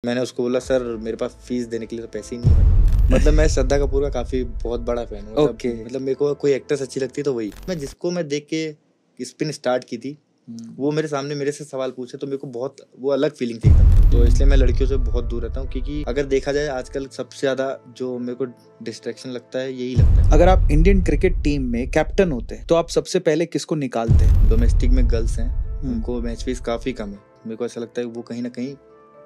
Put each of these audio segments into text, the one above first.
मैंने उसको बोला सर मेरे पास फीस देने के लिए तो पैसे ही नहीं है। मतलब मैं श्रद्धा कपूर का काफी बहुत बड़ा फैन हूँ। मतलब मेरे को कोई एक्ट्रेस अच्छी लगती है तो वही मैं जिसको मैं देख के स्पिन स्टार्ट की थी वो मेरे सामने मेरे से सवाल पूछे तो मेरे को बहुत वो अलग फीलिंग थी एकदम। तो इसलिए मैं लड़कियों से बहुत दूर रहता हूँ क्योंकि अगर देखा जाए आजकल सबसे ज्यादा जो मेरे को डिस्ट्रैक्शन लगता है यही लगता है। अगर आप इंडियन क्रिकेट टीम में कैप्टन होते हैं तो आप सबसे पहले किसको निकालते हैं? डोमेस्टिक में गर्ल्स हैं उनको मैच फीस काफी कम है। मेरे को ऐसा लगता है वो कहीं ना कहीं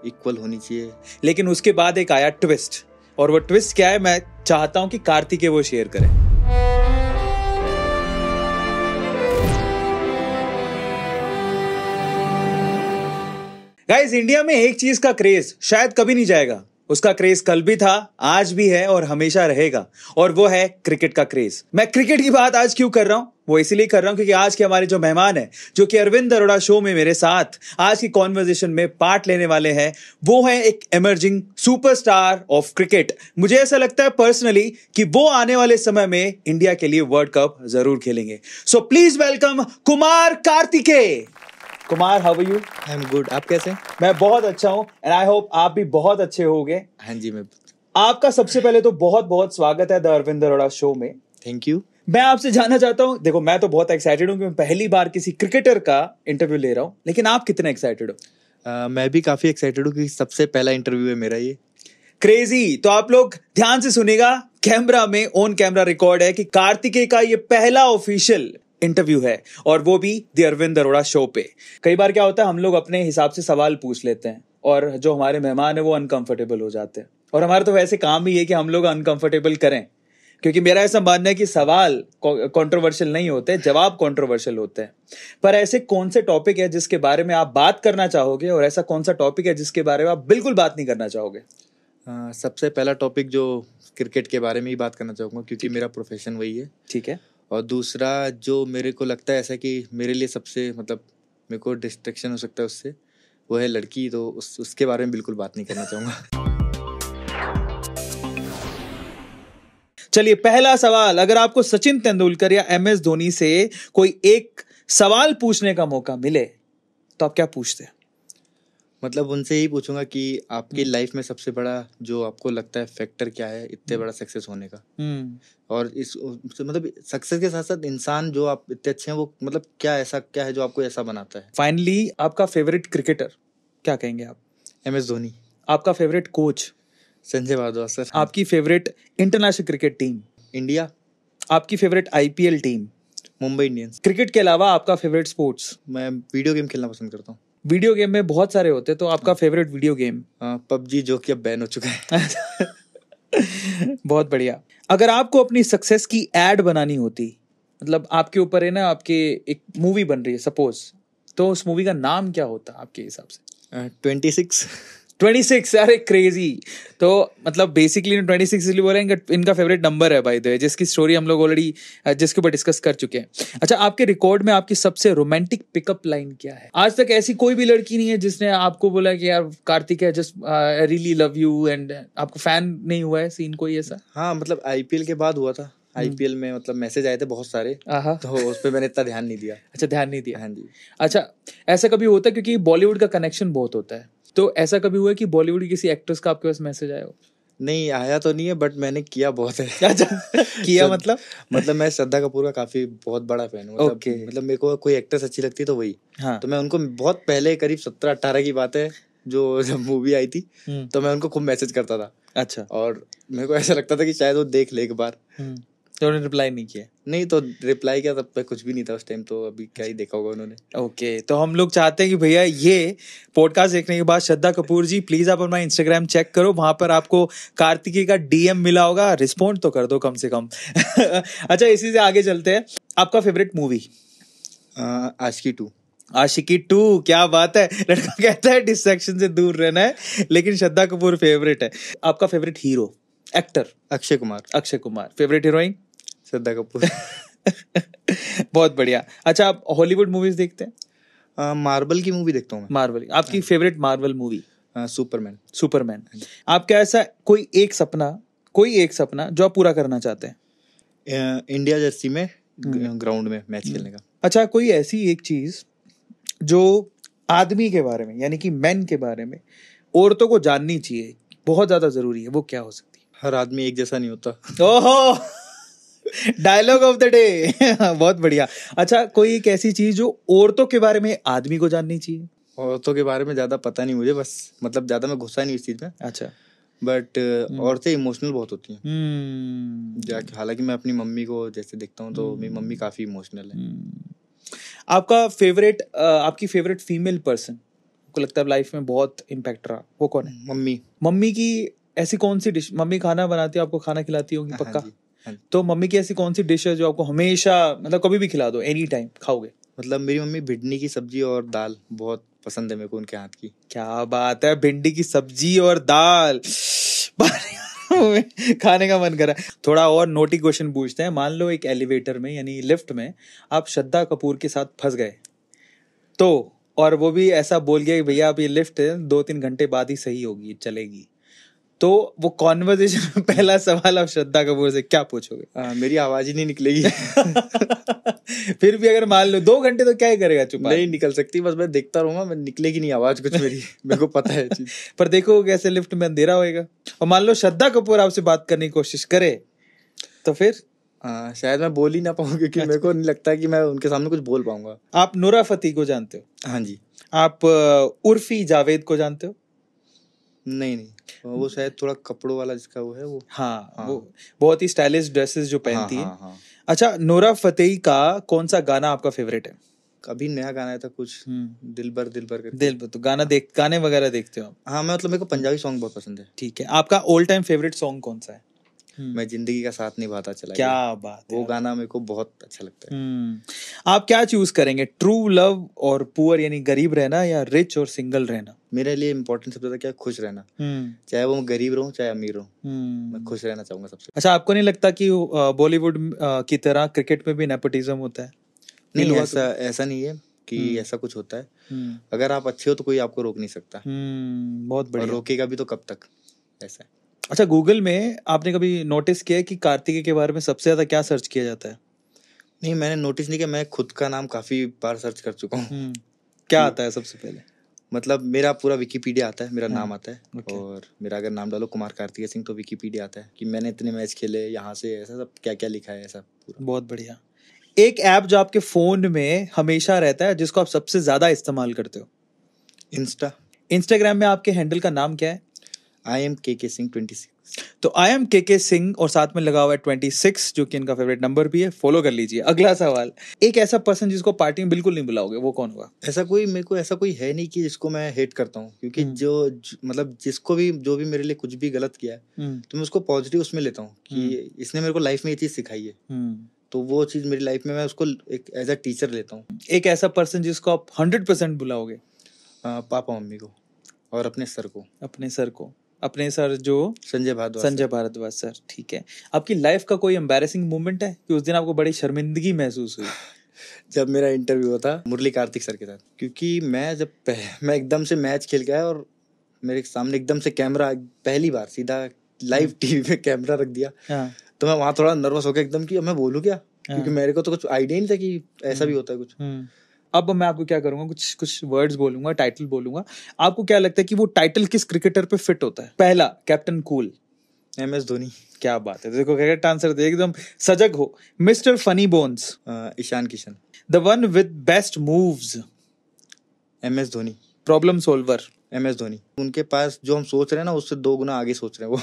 इक्वल होनी चाहिए। लेकिन उसके बाद एक आया ट्विस्ट, और वो ट्विस्ट क्या है मैं चाहता हूं कि कार्तिकेय वो शेयर करें। गाइस, इंडिया में एक चीज का क्रेज शायद कभी नहीं जाएगा। उसका क्रेज कल भी था, आज भी है और हमेशा रहेगा, और वो है क्रिकेट का क्रेज। मैं क्रिकेट की बात आज क्यों कर रहा हूं? वो इसलिए कर रहा हूं क्योंकि आज के हमारे जो मेहमान हैं, जो कि अरविंद अरोड़ा शो में मेरे साथ आज की कॉन्वर्सेशन में पार्ट लेने वाले हैं, वो है एक इमर्जिंग सुपरस्टार ऑफ क्रिकेट। मुझे ऐसा लगता है पर्सनली कि वो आने वाले समय में इंडिया के लिए वर्ल्ड कप जरूर खेलेंगे। So please welcome Kumar Kartikeya. Kumar, how are you? I am good. आप कैसे? मैं बहुत अच्छा हूं एंड आई होप आप भी बहुत अच्छे होंगे। हाँ जी, मैं आपका सबसे पहले तो बहुत बहुत स्वागत है द अरविंद अरोड़ा शो में। Thank you. मैं आपसे जानना चाहता हूं, देखो मैं तो बहुत एक्साइटेड हूं कि मैं पहली बार किसी क्रिकेटर का इंटरव्यू ले रहा हूं, लेकिन आप कितने एक्साइटेड हो? मैं भी काफी एक्साइटेड हूँ कि सबसे पहला इंटरव्यू है मेरा ये। क्रेजी। तो आप लोग ध्यान से सुनेगा, कैमरा में ऑन कैमरा रिकॉर्ड है कि कार्तिकेय का ये पहला ऑफिशियल इंटरव्यू है, और वो भी द अरविंद अरोड़ा शो पे। कई बार क्या होता है, हम लोग अपने हिसाब से सवाल पूछ लेते हैं और जो हमारे मेहमान है वो अनकंफर्टेबल हो जाते हैं, और हमारा तो वैसे काम ही है कि हम लोग अनकंफर्टेबल करें, क्योंकि मेरा ऐसा मानना है कि सवाल कंट्रोवर्शियल नहीं होते, जवाब कंट्रोवर्शियल होते हैं। पर ऐसे कौन से टॉपिक है जिसके बारे में आप बात करना चाहोगे, और ऐसा कौन सा टॉपिक है जिसके बारे में आप बिल्कुल बात नहीं करना चाहोगे? सबसे पहला टॉपिक जो क्रिकेट के बारे में ही बात करना चाहूंगा क्योंकि मेरा प्रोफेशन वही है। ठीक है। और दूसरा जो मेरे को लगता है ऐसा कि मेरे लिए सबसे मतलब मेरे को डिस्ट्रैक्शन हो सकता है उससे, वो है लड़की। तो उसके बारे में बिल्कुल बात नहीं करना चाहूंगा। चलिए, पहला सवाल, अगर आपको सचिन तेंदुलकर या एमएस धोनी से कोई एक सवाल पूछने का मौका मिले तो आप क्या पूछते हैं? मतलब उनसे ही पूछूंगा कि आपकी लाइफ में सबसे बड़ा जो आपको लगता है फैक्टर क्या है इतने बड़ा सक्सेस होने का। और इस मतलब सक्सेस के साथ साथ इंसान जो आप इतने अच्छे हैं वो मतलब क्या है जो आपको ऐसा बनाता है। फाइनली, आपका फेवरेट क्रिकेटर क्या कहेंगे आप? एमएस धोनी। आपका favourite coach? Sanjay Bharadwaj sir. आपकी favourite international cricket team? India. आपकी favourite IPL team? Mumbai Indians. Cricket के अलावा आपका फेवरेट स्पोर्ट्स? मैं वीडियो गेम खेलना पसंद करता हूँ। वीडियो गेम में बहुत सारे होते हैं, तो आपका फेवरेट वीडियो गेम? पबजी, जो कि अब बैन हो चुका है। बहुत बढ़िया। अगर आपको अपनी सक्सेस की एड बनानी होती, मतलब आपके ऊपर है ना, आपके एक मूवी बन रही है सपोज, तो उस मूवी का नाम क्या होता आपके हिसाब से? 26। अरे क्रेजी। तो मतलब बेसिकली 26 इसलिए बोल रहे हैं, इनका फेवरेट नंबर है बाय द वे, जिसकी स्टोरी हम लोग ऑलरेडी जिसके ऊपर डिस्कस कर चुके हैं। अच्छा, आपके रिकॉर्ड में आपकी सबसे रोमांटिक पिकअप लाइन क्या है? आज तक ऐसी कोई भी लड़की नहीं है जिसने आपको बोला कि यार कार्तिक है just I really love you, and आपको फैन नहीं हुआ है सीन कोई ऐसा? हाँ, मतलब आईपीएल के बाद हुआ था। आईपीएल में मतलब मैसेज आए थे बहुत सारे, तो उस पर मैंने इतना ध्यान नहीं दिया। अच्छा, ध्यान नहीं दिया। हाँ जी। अच्छा, ऐसा कभी होता है, क्योंकि बॉलीवुड का कनेक्शन बहुत होता है, तो ऐसा कभी हुआ है कि बॉलीवुड की किसी एक्ट्रेस का आपके पास मैसेज आया हो? नहीं, आया तो नहीं है, बट मैंने किया बहुत है। किया मतलब मैं श्रद्धा कपूर का काफी बहुत बड़ा फैन हूँ। मतलब मेरे को कोई एक्ट्रेस अच्छी लगती है तो वही। हाँ। तो मैं उनको बहुत पहले करीब 17-18 की बात है, जब मूवी आई थी, तो मैं उनको खूब मैसेज करता था। अच्छा। और मेरे को ऐसा लगता था कि शायद वो देख ले एक बार। तो उन्होंने रिप्लाई नहीं किया? नहीं, तो रिप्लाई किया तब तक कुछ भी नहीं था उस टाइम, तो अभी क्या ही देखा होगा उन्होंने। ओके, तो हम लोग चाहते हैं कि भैया ये पॉडकास्ट देखने के बाद श्रद्धा कपूर जी प्लीज आप अपना इंस्टाग्राम चेक करो, वहां पर आपको कार्तिकेय का डीएम मिला होगा, रिस्पॉन्ड तो कर दो कम से कम। अच्छा, इसी से आगे चलते हैं। आपका फेवरेट मूवी? आशिकी 2। आशिकी 2, क्या बात है। लड़का कहता है डिस्ट्रैक्शन से दूर रहना है, लेकिन श्रद्धा कपूर फेवरेट है। आपका favourite hero, actor? Akshay Kumar. Favourite heroine? Shraddha Kapoor. बहुत बढ़िया। अच्छा, आप हॉलीवुड मूवीज देखते हैं? मार्वल की मूवी देखता हूँ मैं। मार्वल। आपकी फेवरेट मार्वल मूवी? सुपरमैन। आपका ऐसा कोई एक सपना जो आप पूरा करना चाहते हैं? इंडिया जर्सी में ग्राउंड में मैच खेलने का। अच्छा, कोई ऐसी एक चीज जो आदमी के बारे में, यानी कि मेन के बारे में औरतों को जाननी चाहिए, बहुत ज्यादा जरूरी है, वो क्या हो सकती है? हर आदमी एक जैसा नहीं होता। ओहो, डायलॉग ऑफ द डे। बहुत बढ़िया। अच्छा, कोई एक ऐसी चीज जो औरतों के बारे में आदमी को जाननी चाहिए? औरतों के बारे में ज्यादा पता नहीं मुझे, बस मतलब ज्यादा मैं घुसा नहीं इस चीज में। अच्छा। बट औरतें इमोशनल बहुत होती हैं। हालांकि मैं अपनी मम्मी को जैसे देखता हूँ तो मेरी मम्मी काफी इमोशनल है। आपकी फेवरेट फीमेल पर्सन को लगता है लाइफ में बहुत इम्पैक्ट रहा, वो कौन है? मम्मी। मम्मी की ऐसी कौन सी डिश? मम्मी खाना बनाती है, आपको खाना खिलाती होगी पक्का। हाँ जी, हाँ जी। तो मम्मी की ऐसी कौन सी डिश है जो आपको हमेशा, मतलब कभी भी खिला दो, एनी टाइम खाओगे? मतलब मेरी मम्मी भिंडी की सब्जी और दाल बहुत पसंद है मेरे को, उनके हाथ की। क्या बात है, भिंडी की सब्जी और दाल। खाने का मन कर रहा है। थोड़ा और नोटी क्वेश्चन पूछते हैं। मान लो एक एलिवेटर में यानी लिफ्ट में आप श्रद्धा कपूर के साथ फंस गए, तो और वो भी ऐसा बोल गया कि भैया अब ये लिफ्ट 2-3 घंटे बाद ही सही होगी, चलेगी, तो वो कॉन्वर्जेशन में पहला सवाल आप श्रद्धा कपूर से क्या पूछोगे? मेरी आवाज ही नहीं निकलेगी। फिर भी अगर मान लो 2 घंटे, तो क्या ही करेगा? चुप नहीं निकल सकती, बस मैं देखता रहूंगा, मैं निकलेगी नहीं आवाज कुछ मेरी। मेरे को पता है चीज। पर देखो कैसे लिफ्ट में अंधेरा होएगा, और मान लो श्रद्धा कपूर आपसे बात करने की कोशिश करे, तो फिर शायद मैं बोल ही ना पाऊँ, क्योंकि मेरे को नहीं लगता कि मैं उनके सामने कुछ बोल पाऊंगा। आप नूरा फतेही को जानते हो? हाँ जी। आप उर्फी जावेद को जानते हो? नहीं, वो शायद थोड़ा कपड़ों वाला जिसका वो है वो। हाँ, वो बहुत ही स्टाइलिश ड्रेसेस जो पहनती है। हाँ। अच्छा, नूरा फतेही का कौन सा गाना आपका फेवरेट है? अभी नया गाना आया था कुछ, दिलबर करके। दिलबर। तो गाने वगैरह देखते हो आप? हाँ, मैं मतलब मेरे को पंजाबी सॉन्ग बहुत पसंद है। ठीक है, आपका ऑल टाइम फेवरेट सॉन्ग कौन सा है? मैं जिंदगी का साथ निभाता चला क्या गया। बात है, वो गाना मेरे को बहुत अच्छा लगता है। आप क्या चूज करेंगे, ट्रू लव और पुअर यानी गरीब रहना, या रिच और सिंगल रहना? मेरे लिए इम्पोर्टेंट सबसे ज्यादा क्या है, खुश रहना। चाहे वो गरीब रहूं चाहे अमीर रहूं, मैं खुश रहना चाहूंगा सबसे। अच्छा, आपको नहीं लगता कि बॉलीवुड की तरह क्रिकेट में भी नेपोटिज्म होता है? नहीं, ऐसा नहीं है कि ऐसा कुछ होता है। अगर आप अच्छे हो तो कोई आपको रोक नहीं सकता। बहुत बढ़िया। और रोकेगा भी तो कब तक, ऐसा है। अच्छा, गूगल में आपने कभी नोटिस किया है कि कार्तिकेय के बारे में सबसे ज्यादा क्या सर्च किया जाता है? नहीं, मैंने नोटिस नहीं किया। मैं खुद का नाम काफी बार सर्च कर चुका हूँ। क्या आता है सबसे पहले? मतलब मेरा पूरा विकिपीडिया आता है, मेरा नाम आता है। और मेरा अगर नाम डालो कुमार कार्तिकेय सिंह तो विकिपीडिया आता है कि मैंने इतने मैच खेले यहाँ से, ऐसा सब क्या क्या लिखा है, ऐसा पूरा। बहुत बढ़िया। एक ऐप जो आपके फोन में हमेशा रहता है, जिसको आप सबसे ज्यादा इस्तेमाल करते हो? इंस्टाग्राम में आपके हैंडल का नाम क्या है? IMKK Singh 26। तो IMKK सिंह और साथ में लगा हुआ है 26, जो कि इनका फेवरेट नंबर भी है। फॉलो कर लीजिए। अगला सवाल, एक ऐसा पर्सन जिसको पार्टी में बिल्कुल नहीं बुलाओगे, वो कौन होगा? मेरे को ऐसा कोई है नहीं कि जिसको मैं हेट करता हूँ, क्योंकि मतलब जिसको भी जो भी मेरे लिए कुछ भी गलत किया है तो मैं उसको पॉजिटिव उसमें लेता हूँ कि इसने मेरे को लाइफ में ये चीज सिखाई है। तो वो चीज मेरी लाइफ में मैं उसको एक एज अ टीचर लेता हूँ। एक ऐसा पर्सन जिसको आप 100% बुलाओगे? पापा मम्मी को और अपने सर को। अपने सर जो संजय भारद्वाज सर। ठीक है। आपकी लाइफ का कोई एम्बैरेसिंग मोमेंट है कि उस दिन आपको बड़ी शर्मिंदगी महसूस हुई? जब मेरा इंटरव्यू हुआ था मुरली कार्तिक सर के साथ, क्योंकि मैं एकदम से मैच खेल गया और मेरे सामने एकदम से कैमरा, पहली बार सीधा लाइव टीवी पे कैमरा रख दिया। तो मैं वहां थोड़ा नर्वस हो गया एकदम कि मैं बोलूं क्या, क्योंकि मेरे को तो कुछ आइडिया नहीं था कि ऐसा भी होता है कुछ। अब मैं आपको क्या करूंगा, कुछ वर्ड्स बोलूंगा, टाइटल बोलूंगा। आपको क्या लगता है कि वो टाइटल किस क्रिकेटर पे फिट होता है? पहला, कैप्टन कूल। MS धोनी। क्या बात है, देखो करेक्ट आंसर दे, एकदम सजग हो। Mister funny bones. Ishan Kishan. The one with best moves. MS Dhoni. Problem solver. MS Dhoni. उनके पास जो हम सोच रहे हैं ना, उससे 2 गुना आगे सोच रहे हैं वो।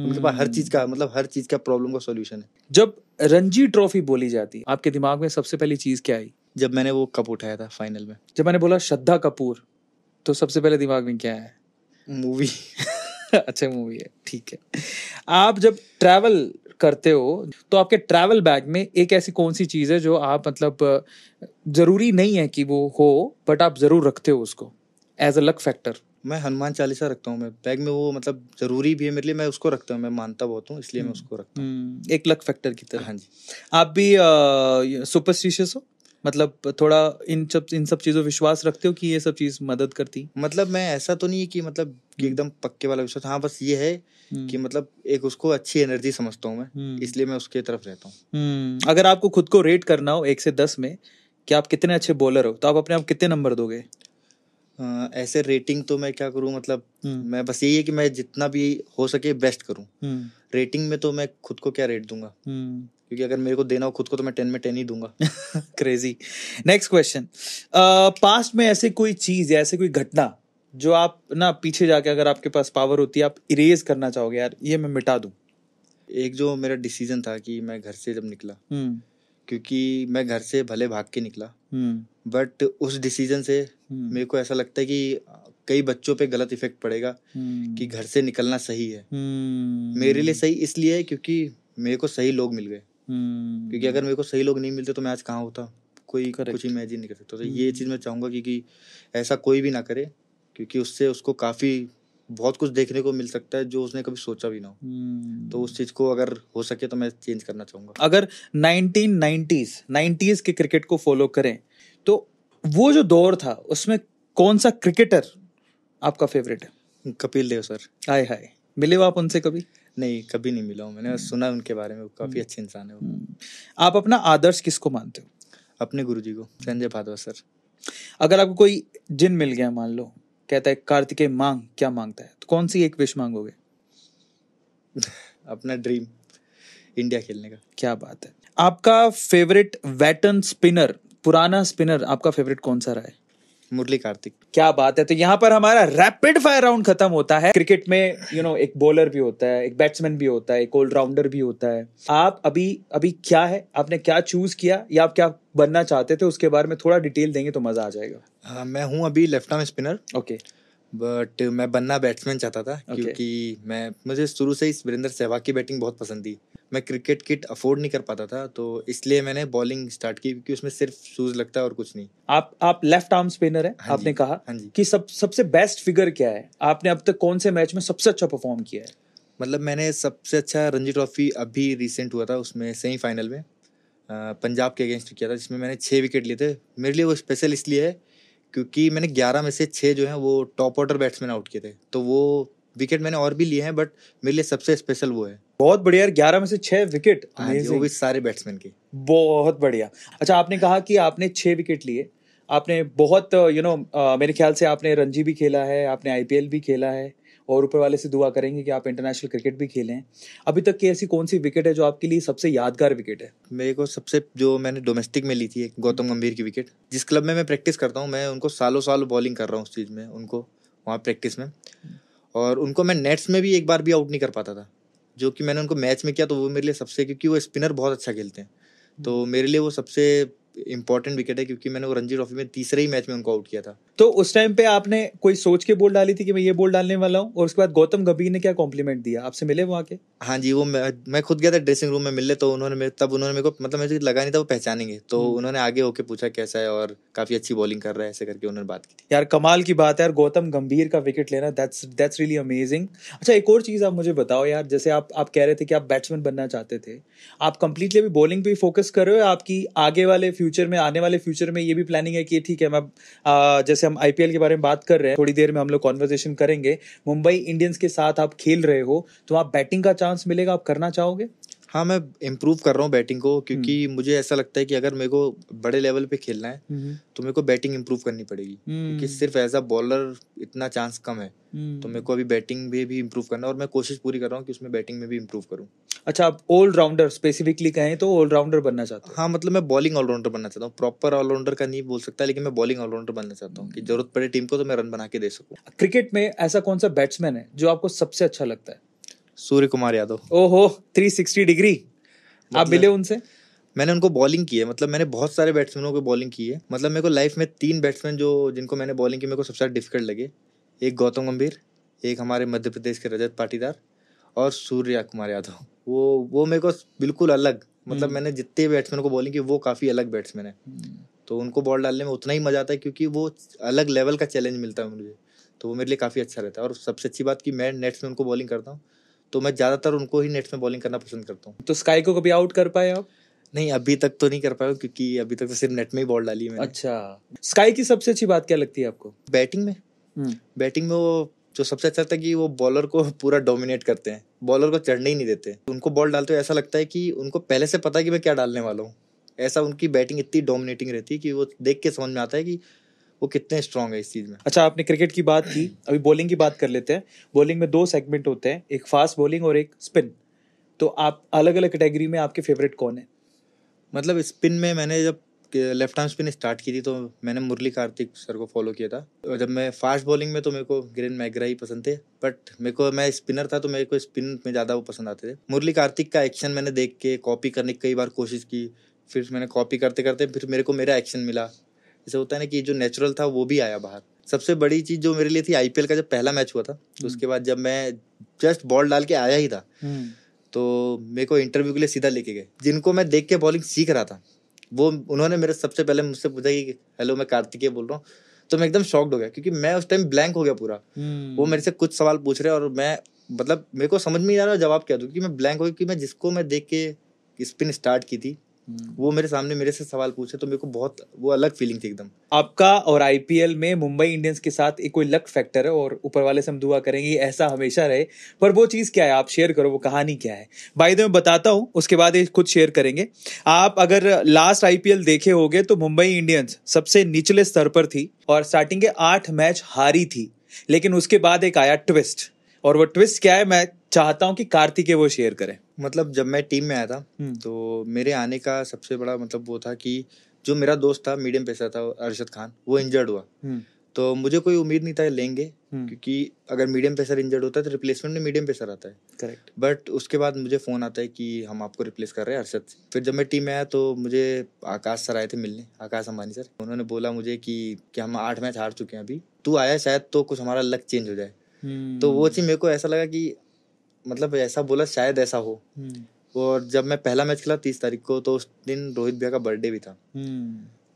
उनके पास हर चीज का प्रॉब्लम का सॉल्यूशन है। जब रणजी ट्रॉफी बोली जाती है, आपके दिमाग में सबसे पहली चीज क्या आई? जब मैंने वो कप उठाया था फाइनल में। जब मैंने बोला श्रद्धा कपूर, तो सबसे पहले दिमाग में क्या है? मूवी। अच्छा, मूवी है, ठीक है। आप जब ट्रैवल करते हो तो आपके ट्रैवल बैग में एक ऐसी कौन सी चीज है जो आप, मतलब जरूरी नहीं है कि वो हो, बट आप जरूर रखते हो उसको एज अ लक फैक्टर? मैं हनुमान चालीसा रखता हूँ मैं बैग में, वो मतलब जरूरी भी है मेरे लिए, मैं उसको रखता हूँ, मैं मानता बहुत हूँ इसलिए मैं उसको रखता हूँ। एक लक फैक्टर की तरह। हाँ जी। आप भी सुपरस्टिशियस हो, मतलब थोड़ा इन सब चीजों विश्वास रखते हो कि ये सब चीज मदद करती? मतलब मैं ऐसा तो नहीं है कि मतलब कि एकदम पक्के वाला विश्वास। हाँ, बस ये है कि मतलब एक उसको अच्छी एनर्जी समझता हूँ मैं, इसलिए मैं उसके तरफ रहता हूँ। अगर आपको खुद को रेट करना हो 1 से 10 में कि आप कितने अच्छे बॉलर हो, तो आप अपने आप कितने नंबर दोगे? ऐसे रेटिंग तो मैं क्या करूं, मतलब मैं बस यही है कि मैं जितना भी हो सके बेस्ट करूं। रेटिंग में तो मैं खुद को क्या रेट दूंगा, क्योंकि अगर मेरे को देना हो खुद को तो मैं 10 में 10 ही दूंगा। क्रेजी। नेक्स्ट क्वेश्चन, पास्ट में ऐसे कोई चीज या ऐसे कोई घटना जो आप ना पीछे जाके अगर आपके पास पावर होती है आप इरेज करना चाहोगे, यार ये मैं मिटा दूं। एक जो मेरा डिसीजन था कि मैं घर से जब निकला, क्योंकि मैं घर से भले भाग के निकला, बट उस डिसीजन से मेरे को ऐसा लगता है कि कई बच्चों पे गलत इफेक्ट पड़ेगा कि घर से निकलना सही है। मेरे लिए सही इसलिए है क्योंकि मेरे को सही लोग मिल गए, क्योंकि अगर मेरे को सही लोग नहीं मिलते तो मैं आज कहाँ होता, कोई कुछ इमेजिन नहीं कर सकता। तो ये चीज़ मैं चाहूँगा कि ऐसा कोई भी ना करे, क्योंकि उससे उसको काफ़ी बहुत कुछ देखने को मिल सकता है जो उसने कभी सोचा भी ना हो। तो उस चीज को अगर हो सके तो मैं चेंज करना चाहूंगा। अगर 1990s के क्रिकेट को फॉलो करें तो वो जो दौर था उसमें कौन सा क्रिकेटर आपका फेवरेट है? कपिल देव सर। हाय हाय, मिले हो आप उनसे कभी? नहीं, कभी नहीं मिला हूँ, मैंने सुना उनके बारे में, काफी अच्छे इंसान है वो। आप अपना आदर्श किसको मानते हो? अपने गुरुजी को, संजय भादवा सर। अगर आपको कोई जिन मिल गया, मान लो कहता है कार्तिकेय मांग, क्या मांगता है, तो कौन सी एक विश मांगोगे? अपना ड्रीम, इंडिया खेलने का। क्या बात है। आपका फेवरेट वेटर्न स्पिनर, पुराना स्पिनर आपका फेवरेट कौन सा रहा है? मुरली कार्तिक। क्या बात है। तो यहाँ पर हमारा रैपिड फायर राउंड खत्म होता है। क्रिकेट में एक बॉलर भी होता है, एक बैट्समैन भी होता है, एक ऑलराउंडर भी होता है। आप अभी क्या है, आपने क्या चूज किया या आप क्या बनना चाहते थे, उसके बारे में थोड़ा डिटेल देंगे तो मजा आ जाएगा। मैं हूँ अभी left arm spinner. Okay. But मैं बनना बैट्समैन चाहता था, क्योंकि मुझे शुरू से ही वीरेंद्र सहवाग की बैटिंग बहुत पसंद थी। मैं क्रिकेट किट अफोर्ड नहीं कर पाता था, तो इसलिए मैंने बॉलिंग स्टार्ट की, क्योंकि उसमें सिर्फ शूज लगता है और कुछ नहीं। आप लेफ्ट आर्म स्पिनर है। हाँ आपने कहा हाँ जी। कि सबसे बेस्ट फिगर क्या है, आपने अब तक कौन से मैच में सबसे अच्छा परफॉर्म किया है? मतलब मैंने सबसे अच्छा रणजी ट्रॉफी अभी रिसेंट हुआ था, उसमें सेमीफाइनल में पंजाब के अगेंस्ट किया था, जिसमें मैंने 6 विकेट लिए थे। मेरे लिए वो स्पेशल इसलिए है क्योंकि मैंने 11 में से 6 जो हैं वो टॉप ऑर्डर बैट्समैन आउट किए थे। तो वो विकेट मैंने और भी लिए हैं, बट मेरे लिए सबसे स्पेशल वो है। बहुत बढ़िया यार, 11 में से 6 विकेट, वो भी सारे बैट्समैन के। बहुत बढ़िया। अच्छा, आपने कहा कि आपने 6 विकेट लिए, आपने बहुत मेरे ख्याल से आपने रणजी भी खेला है, आपने आईपीएल भी खेला है, और ऊपर वाले से दुआ करेंगे कि आप इंटरनेशनल क्रिकेट भी खेलें। अभी तक की ऐसी कौन सी विकेट है जो आपके लिए सबसे यादगार विकेट है? मेरे को सबसे जो मैंने डोमेस्टिक में ली थी, एक गौतम गंभीर की विकेट। जिस क्लब में मैं प्रैक्टिस करता हूँ, मैं उनको सालों साल बॉलिंग कर रहा हूँ उस चीज़ में, उनको वहाँ प्रैक्टिस में, और उनको मैं नेट्स में भी एक बार भी आउट नहीं कर पाता था। जो कि मैंने उनको मैच में किया, तो वो मेरे लिए सबसे, क्योंकि वो स्पिनर बहुत अच्छा खेलते हैं, तो मेरे लिए वो सबसे इंपॉर्टेंट विकेट है, क्योंकि मैंने वो रणजी ट्रॉफी में तीसरे ही मैच में उनको आउट किया था। तो उस टाइम पे आपने कोई सोच के बॉल डाली थी कि मैं ये बॉल डालने वाला हूँ, और उसके बाद गौतम गंभीर ने क्या कॉम्प्लीमेंट दिया, आपसे मिले वहाँ के? हाँ जी, वो मैं खुद गया था ड्रेसिंग रूम में मिलने, तो उन्होंने मेरे को, मतलब मुझे लगा नहीं था वो पहचानेंगे, तो उन्होंने आगे होके पूछा कैसा है और काफी अच्छी बॉलिंग कर रहा है, ऐसे करके उन्होंने बात की थी। यार कमाल की बात है यार, गौतम गंभीर का विकेट लेना, दैट्स रियली अमेजिंग। अच्छा, एक और चीज आप मुझे बताओ यार, जैसे आप कह रहे थे कि आप बैट्समैन बनना चाहते थे, आप कंप्लीटली अभी बॉलिंग पे फोकस कर रहे हो, आपकी आगे वाले फ्यूचर में, आने वाले फ्यूचर में ये भी प्लानिंग है कि ठीक है, मैं जैसे हम आईपीएल के बारे में बात कर रहे हैं, थोड़ी देर में हम लोग कॉन्वर्सेशन करेंगे, मुंबई इंडियंस के साथ आप खेल रहे हो, तो आप बैटिंग का चांस मिलेगा, आप करना चाहोगे? हाँ, मैं इम्प्रूव कर रहा हूँ बैटिंग को, क्योंकि मुझे ऐसा लगता है कि अगर मेरे को बड़े लेवल पे खेलना है तो मेरे को बैटिंग इम्प्रूव करनी पड़ेगी, क्योंकि सिर्फ एज अ बॉलर इतना चांस कम है। तो मेरे को अभी बैटिंग में भी इम्प्रूव करना है, और मैं कोशिश पूरी कर रहा हूँ कि उसमें बैटिंग में भी इम्प्रूव करूँ। अच्छा, आप ऑलराउंडर स्पेसिफिकली कहें तो ऑलराउंडर बनना चाहते हो? हाँ, मतलब मैं बॉलिंग ऑलराउंडर बनना चाहता हूँ, प्रॉपर ऑलराउंडर का नहीं बोल सकता, लेकिन मैं बॉलिंग ऑलराउंडर बनना चाहता हूँ कि जरूरत पड़े टीम को तो मैं रन बना के दे सकूँ। क्रिकेट में ऐसा कौन सा बैट्समैन है जो आपको सबसे अच्छा लगता है? सूर्य कुमार यादव। ओहो, 360 डिग्री। आप मिले उनसे? मैंने उनको बॉलिंग की है, मतलब मैंने बहुत सारे बैट्समैनों को बॉलिंग की है। मतलब मेरे को लाइफ में 3 बैट्समैन जिनको मैंने बॉलिंग की, मेरे को सबसे ज़्यादा डिफिकल्ट लगे। एक गौतम गंभीर, एक हमारे मध्य प्रदेश के रजत पाटीदार, और सूर्य कुमार यादव। वो मेरे को बिल्कुल अलग, मतलब मैंने जितने बैट्समैनों को बॉलिंग की वो काफ़ी अलग बैट्समैन है, तो उनको बॉल डालने में उतना ही मजा आता है, क्योंकि वो अलग लेवल का चैलेंज मिलता है मुझे, तो वो मेरे लिए काफ़ी अच्छा रहता है। और सबसे अच्छी बात कि मैं नेट्स में उनको बॉलिंग करता हूँ, तो मैं ज़्यादातर उनको ही नेट्स में बॉलिंग करना पसंद करता हूँ। तो स्काई को कभी आउट कर पाए आप? नहीं, अभी तक तो नहीं कर पाया, क्योंकि अभी तक तो सिर्फ नेट में ही बॉल डाली है मैंने। अच्छा, स्काई की सबसे अच्छी बात क्या लगती है आपको? बैटिंग में वो जो सबसे अच्छा लगता है कि वो बॉलर को पूरा डोमिनेट करते हैं, बॉलर को चढ़ने ही नहीं देते। उनको बॉल डालते हुए ऐसा लगता है कि उनको पहले से पता है कि मैं क्या डालने वाला हूँ। ऐसा उनकी बैटिंग इतनी डोमिनेटिंग रहती है कि वो देख के समझ में आता है कि वो कितने स्ट्रांग है इस चीज में। अच्छा, आपने क्रिकेट की बात की, अभी बॉलिंग की बात कर लेते हैं। बॉलिंग में 2 सेगमेंट होते हैं, एक फास्ट बॉलिंग और एक स्पिन। तो आप अलग अलग कैटेगरी में आपके फेवरेट कौन है? मतलब स्पिन में मैंने जब लेफ्ट आर्म स्पिन स्टार्ट की थी तो मैंने मुरली कार्तिक सर को फॉलो किया था। और जब मैं फास्ट बॉलिंग में तो मेरे को ग्रेन मैगरा ही पसंद थे, बट मैं स्पिनर था तो मेरे को स्पिन में ज़्यादा वो पसंद आते थे। मुरली कार्तिक का एक्शन मैंने देख के कॉपी करने की कई बार कोशिश की, फिर मैंने कॉपी करते करते फिर मेरे को मेरा एक्शन मिला। जैसे होता है ना कि जो नेचुरल था वो भी आया बाहर। सबसे बड़ी चीज़ जो मेरे लिए थी आईपीएल का जब पहला मैच हुआ था, तो उसके बाद जब मैं जस्ट बॉल डाल के आया ही था तो मेरे को इंटरव्यू के लिए सीधा लेके गए। जिनको मैं देख के बॉलिंग सीख रहा था वो उन्होंने मेरे सबसे पहले मुझसे पूछा कि हेलो मैं कार्तिकेय बोल रहा हूँ। तो मैं एकदम शॉक्ड हो गया क्योंकि मैं उस टाइम ब्लैंक हो गया पूरा। वो मेरे से कुछ सवाल पूछ रहे हैं और मैं मतलब मेरे को समझ में नहीं आ रहा जवाब क्या दूं, क्योंकि मैं ब्लैंक हो गया। कि मैं जिसको मैं देख के स्पिन स्टार्ट की थी वो मेरे सामने मेरे से सवाल पूछे तो मेरे को बहुत वो अलग फीलिंग थी एकदम। आपका और आईपीएल में मुंबई इंडियंस के साथ एक कोई लक फैक्टर है और ऊपर वाले से हम दुआ करेंगे ऐसा हमेशा रहे, पर वो चीज क्या है आप शेयर करो, वो कहानी क्या है? बाय द वे मैं बताता हूं, उसके बाद ये खुद शेयर करेंगे। आप अगर लास्ट आईपीएल देखे होंगे तो मुंबई इंडियंस सबसे निचले स्तर पर थी और स्टार्टिंग के 8 मैच हारी थी, लेकिन उसके बाद एक आया ट्विस्ट, और वो ट्विस्ट क्या है मैं चाहता हूं कि कार्तिकेय वो शेयर करें। मतलब जब मैं टीम में आया था तो मेरे आने का सबसे बड़ा मतलब वो था कि जो मेरा दोस्त था मीडियम पेसर था अरशद खान, वो इंजर्ड हुआ। तो मुझे कोई उम्मीद नहीं था लेंगे, क्योंकि अगर मीडियम पेसर इंजर्ड होता है तो रिप्लेसमेंट में मीडियम पेसर आता है। करेक्ट। बट उसके बाद मुझे फोन आता है कि हम आपको रिप्लेस कर रहे हैं अरशद से। फिर जब मैं टीम में आया तो मुझे आकाश सर आए थे मिलने, आकाश अंबानी सर। उन्होंने बोला मुझे कि हम 8 मैच हार चुके हैं, अभी तू आया शायद तो कुछ हमारा लक चेंज हो जाए। तो वो चीज मेरे को ऐसा लगा कि मतलब ऐसा बोला शायद ऐसा हो। और जब मैं पहला मैच खेला 30 तारीख को, तो उस दिन रोहित भैया का बर्थडे भी था।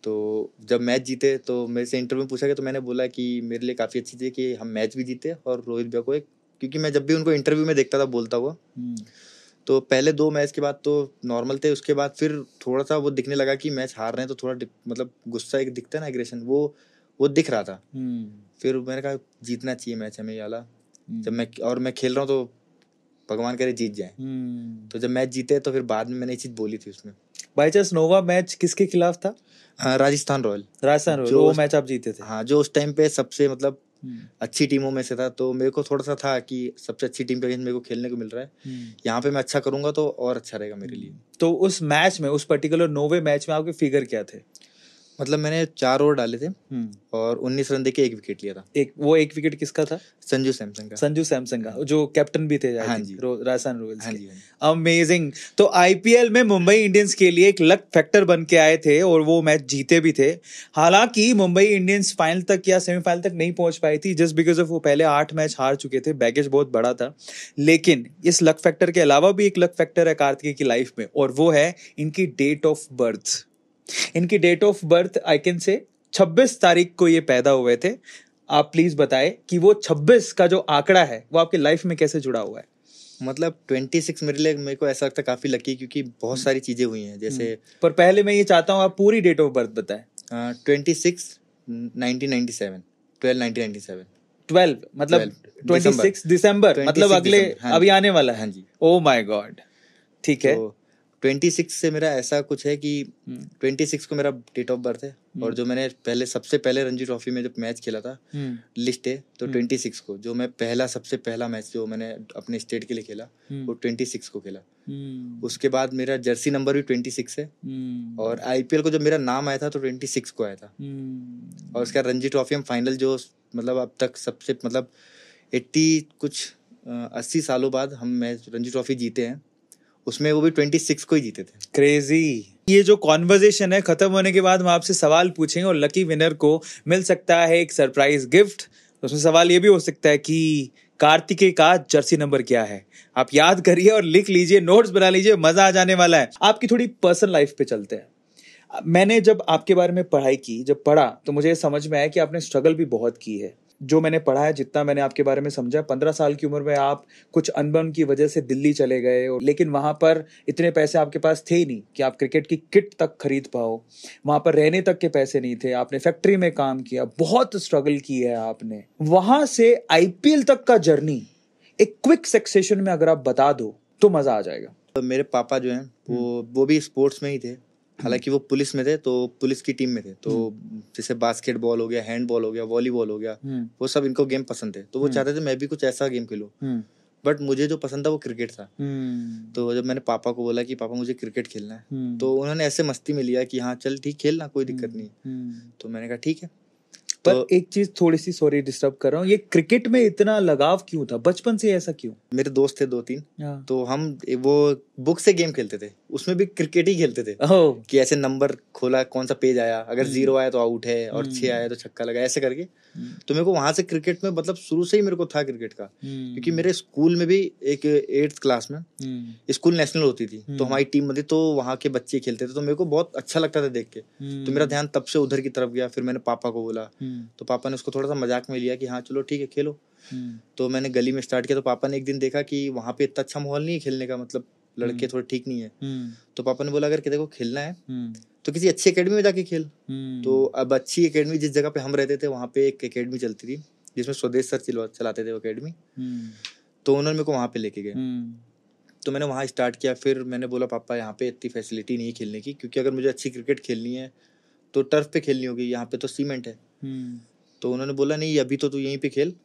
तो जब मैच जीते तो मेरे से इंटरव्यू में पूछा गया तो मैंने बोला कि मेरे लिए काफ़ी अच्छी चीज़ है कि हम मैच भी जीते और रोहित भैया को एक, क्योंकि मैं जब भी उनको इंटरव्यू में देखता था बोलता हुआ, तो पहले 2 मैच के बाद तो नॉर्मल थे, उसके बाद फिर थोड़ा सा वो दिखने लगा कि मैच हार रहे हैं तो थोड़ा मतलब गुस्सा एक दिखता है ना, एग्रेशन, वो दिख रहा था। फिर मैंने कहा जीतना चाहिए मैच हमें, वाला जब मैं खेल रहा हूँ तो भगवान करे जीत जाए। तो जब मैच जीते तो फिर बाद में मैंने ये चीज बोली थी उसमें। बाई चांस नोवा मैच किसके खिलाफ था? राजस्थान रॉयल। जो वो मैच आप जीते थे। हाँ, जो उस टाइम पे सबसे मतलब अच्छी टीमों में से था, तो मेरे को थोड़ा सा था कि सबसे अच्छी टीम के अगेंस्ट मेरे को खेलने को मिल रहा है, यहाँ पे मैं अच्छा करूंगा तो और अच्छा रहेगा मेरे लिए। तो उस मैच में, उस पर्टिकुलर नोवे मैच में आपके फिगर क्या थे? मतलब मैंने 4 ओवर डाले थे और 19 रन देके 1 विकेट लिया था। एक विकेट किसका था? संजू सैमसन का। संजू सैमसन का, जो कैप्टन भी थे हाँ जी, राजस्थान रॉयल्स हाँ के। जी। अमेजिंग। तो आईपीएल में मुंबई इंडियंस के लिए एक लक फैक्टर बन के आए थे और वो मैच जीते भी थे। हालांकि मुंबई इंडियंस फाइनल तक या सेमीफाइनल तक नहीं पहुंच पाई थी, जस्ट बिकॉज ऑफ वो पहले 8 मैच हार चुके थे, बैगेज बहुत बड़ा था। लेकिन इस लक फैक्टर के अलावा भी एक लक फैक्टर है कार्तिकेय की लाइफ में, और वो है इनकी डेट ऑफ बर्थ। इनकी date of birth I can say 26 तारीख को ये पैदा हुए थे। आप प्लीज बताएं कि वो 26 का जो आंकड़ा है वो आपकी लाइफ में कैसे जुड़ा हुआ है? मतलब 26 मेरे को ऐसा लगता है काफी लकी, क्योंकि बहुत सारी चीजें हुई हैं जैसे। पर पहले मैं ये चाहता हूँ आप पूरी डेट ऑफ बर्थ बताएं। 1997 12 मतलब 26 दिसंबर, मतलब अगले अभी आने वाला है। हाँ जी। ओ माय गॉड, ठीक है। 26 से मेरा ऐसा कुछ है कि 26 को मेरा डेट ऑफ बर्थ है, और जो मैंने सबसे पहले रणजी ट्रॉफी में जब मैच खेला था लिस्ट है तो 26 को, जो मैं सबसे पहला मैच जो मैंने अपने स्टेट के लिए खेला वो 26 को खेला। उसके बाद मेरा जर्सी नंबर भी 26 है, और आईपीएल को जब मेरा नाम आया था तो 26 को आया था। और उसका रणजी ट्रॉफी हम फाइनल जो मतलब अब तक सबसे मतलब 80 सालों बाद हम मैच रणजी ट्रॉफी जीते हैं, उसमें वो भी 26 को ही जीते थे। क्रेजी। ये जो कॉन्वर्सेशन है खत्म होने के बाद हम आपसे सवाल पूछेंगे और लकी विनर को मिल सकता है एक सरप्राइज गिफ्ट। तो उसमें सवाल ये भी हो सकता है कि कार्तिकेय का जर्सी नंबर क्या है। आप याद करिए और लिख लीजिए, नोट्स बना लीजिए, मजा आ जाने वाला है। आपकी थोड़ी पर्सनल लाइफ पे चलते हैं। मैंने जब आपके बारे में पढ़ाई की, जब पढ़ा तो मुझे समझ में आया कि आपने स्ट्रगल भी बहुत की है। जो मैंने पढ़ा है, जितना मैंने आपके बारे में समझा, 15 साल की उम्र में आप कुछ अनबन की वजह से दिल्ली चले गए, लेकिन वहां पर इतने पैसे आपके पास थे ही नहीं कि आप क्रिकेट की किट तक खरीद पाओ। वहां पर रहने तक के पैसे नहीं थे, आपने फैक्ट्री में काम किया, बहुत स्ट्रगल की है आपने। वहां से आईपीएल तक का जर्नी एक क्विक सेक्सेशन में अगर आप बता दो तो मजा आ जाएगा। तो मेरे पापा जो हैं वो भी स्पोर्ट्स में ही थे, हालांकि वो पुलिस में थे, तो पुलिस की टीम में थे, तो जैसे बास्केटबॉल हो गया, हैंडबॉल हो गया, वॉलीबॉल हो गया, वो सब इनको गेम पसंद थे, तो वो चाहते थे मैं भी कुछ ऐसा गेम खेलूं। बट मुझे जो पसंद था वो क्रिकेट था। तो जब मैंने पापा को बोला कि पापा मुझे क्रिकेट खेलना है, तो उन्होंने ऐसे मस्ती में लिया कि हाँ चल ठीक, खेलना, कोई दिक्कत नहीं। तो मैंने कहा ठीक है। पर एक चीज थोड़ी सी, सॉरी डिस्टर्ब कर रहा हूँ, ये क्रिकेट में इतना लगाव क्यों था बचपन से, ऐसा क्यों? मेरे दोस्त थे 2-3, तो हम वो बुक से गेम खेलते थे, उसमें भी क्रिकेट ही खेलते थे कि ऐसे नंबर खोला, कौन सा पेज आया, अगर 0 आया तो आउट है, और 6 आया तो छक्का लगा, ऐसे करके। तो मेरे को वहां से क्रिकेट में मतलब शुरू से ही मेरे को था क्रिकेट का, क्योंकि मेरे स्कूल में भी एक 8th क्लास में स्कूल नेशनल होती थी, तो हमारी टीम बनी, तो वहाँ के बच्चे खेलते थे, तो मेरे को बहुत अच्छा लगता था देख के। तो मेरा ध्यान तब से उधर की तरफ गया। फिर मैंने पापा को बोला, तो पापा ने उसको थोड़ा सा मजाक में लिया कि हाँ चलो ठीक है खेलो। तो मैंने गली में स्टार्ट किया, तो पापा ने एक दिन देखा कि वहाँ पे इतना अच्छा माहौल नहीं है खेलने का, मतलब लड़के थोड़े ठीक नहीं है। तो पापा ने बोला अगर किसी को खेलना है तो किसी अच्छी एकेडमी में जाके खेल। तो अब अच्छी एकेडमी, जिस जगह पे हम रहते थे वहाँ पे एक एकेडमी चलती थी जिसमें स्वदेश सर चलाते थे वो एकेडमी। तो उन्होंने मेरे को वहाँ पे लेके गए, तो मैंने वहाँ स्टार्ट किया। फिर मैंने बोला पापा यहाँ पे इतनी फैसिलिटी नहीं है खेलने की, क्योंकि अगर मुझे अच्छी क्रिकेट खेलनी है तो टर्फ पे खेलनी होगी, यहाँ पे तो सीमेंट है। तो उन्होंने बोला नहीं अभी तो तू यहीं पे खेल।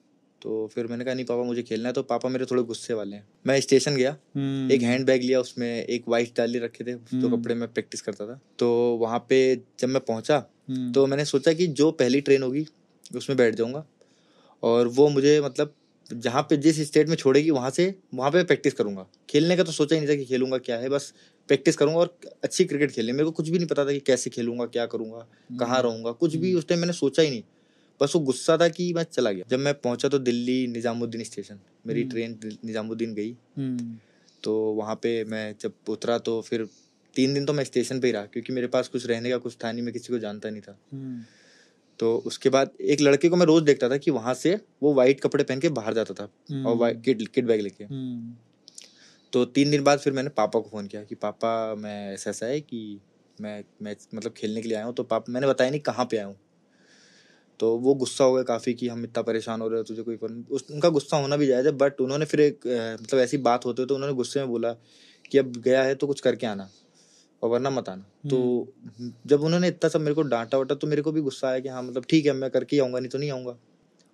तो फिर मैंने कहा नहीं पापा मुझे खेलना है। तो पापा मेरे थोड़े गुस्से वाले हैं। मैं स्टेशन गया, एक हैंड बैग लिया, उसमें एक वाइट डाली रखे थे, जो कपड़े में प्रैक्टिस करता था। तो वहाँ पे जब मैं पहुंचा तो मैंने सोचा कि जो पहली ट्रेन होगी उसमें बैठ जाऊंगा, और वो मुझे मतलब जहाँ पे जिस स्टेट में छोड़ेगी वहाँ पे प्रैक्टिस करूंगा। खेलने का तो सोचा ही नहीं था कि खेलूंगा क्या है, बस प्रैक्टिस करूंगा और अच्छी क्रिकेट खेलनी। मेरे को कुछ भी नहीं पता था कि कैसे खेलूंगा, क्या करूंगा, कहाँ रहूंगा, कुछ भी उस टाइम मैंने सोचा ही नहीं। बस वो गुस्सा था कि मैं चला गया। जब मैं पहुंचा तो दिल्ली निजामुद्दीन स्टेशन, मेरी ट्रेन निजामुद्दीन गई। तो वहाँ पे मैं जब उतरा तो फिर 3 दिन तो मैं स्टेशन पे ही रहा, क्योंकि मेरे पास कुछ रहने का कुछ था नहीं, मैं किसी को जानता नहीं था। तो उसके बाद एक लड़के को मैं रोज देखता था कि वहां से वो वाइट कपड़े पहन के बाहर जाता था और किड बैग लेके। तो 3 दिन बाद फिर मैंने पापा को फोन किया कि पापा मैं ऐसा है कि मैं मतलब खेलने के लिए आया हूँ। तो पापा, मैंने बताया नहीं कहाँ पे आया हूँ। तो वो गुस्सा हो गया काफ़ी कि हम इतना परेशान हो रहे हो, तुझे कोई उनका गुस्सा होना भी जायज़ है। बट उन्होंने फिर एक मतलब ऐसी बात होते तो उन्होंने गुस्से में बोला कि अब गया है तो कुछ करके आना और वरना मत आना। तो जब उन्होंने इतना सब मेरे को डांटा वाटा तो मेरे को भी गुस्सा आया कि हाँ मतलब ठीक है मैं करके ही आऊँगा, नहीं तो नहीं आऊँगा।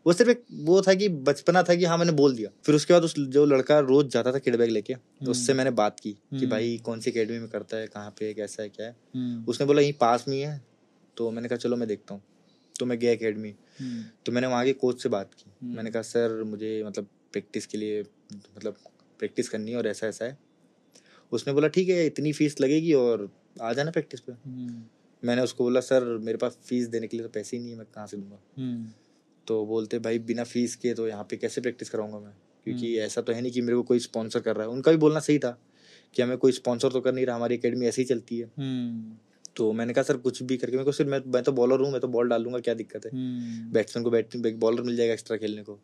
वो सिर्फ एक वो था कि बचपना था कि हाँ मैंने बोल दिया। फिर उसके बाद उस जो लड़का रोज जाता था किड बैग लेके, तो उससे मैंने बात की कि भाई कौन सी अकेडमी में करता है, कहाँ पे, कैसा है, क्या है। उसने बोला यहीं पास में ही है। तो मैंने कहा चलो मैं देखता हूँ। तो मैं गया अकेडमी। तो मैंने वहाँ के कोच से बात की। मैंने कहा सर मुझे मतलब प्रैक्टिस के लिए मतलब प्रैक्टिस करनी है और ऐसा ऐसा है। उसने बोला ठीक है इतनी फीस लगेगी और आ जाना प्रैक्टिस पे। मैंने उसको बोला सर मेरे पास फीस देने के लिए तो पैसे ही नहीं है, मैं कहाँ से दूंगा। तो बोलते भाई बिना फीस के तो यहाँ पे कैसे प्रैक्टिस कराऊंगा मैं, क्योंकि ऐसा तो है नहीं कि मेरे को कोई स्पॉन्सर कर रहा है। उनका भी बोलना सही था कि हमें कोई स्पॉन्सर तो कर नहीं रहा, हमारी एकेडमी ऐसे ही चलती है। तो मैंने कहा सर कुछ भी करके मेरे को, सिर्फ मैं तो बॉलर हूँ, मैं तो बॉल डाल दूंगा, क्या दिक्कत है, बैट्समैन को बैटिंग बॉलर मिल जाएगा एक्स्ट्रा खेलने को।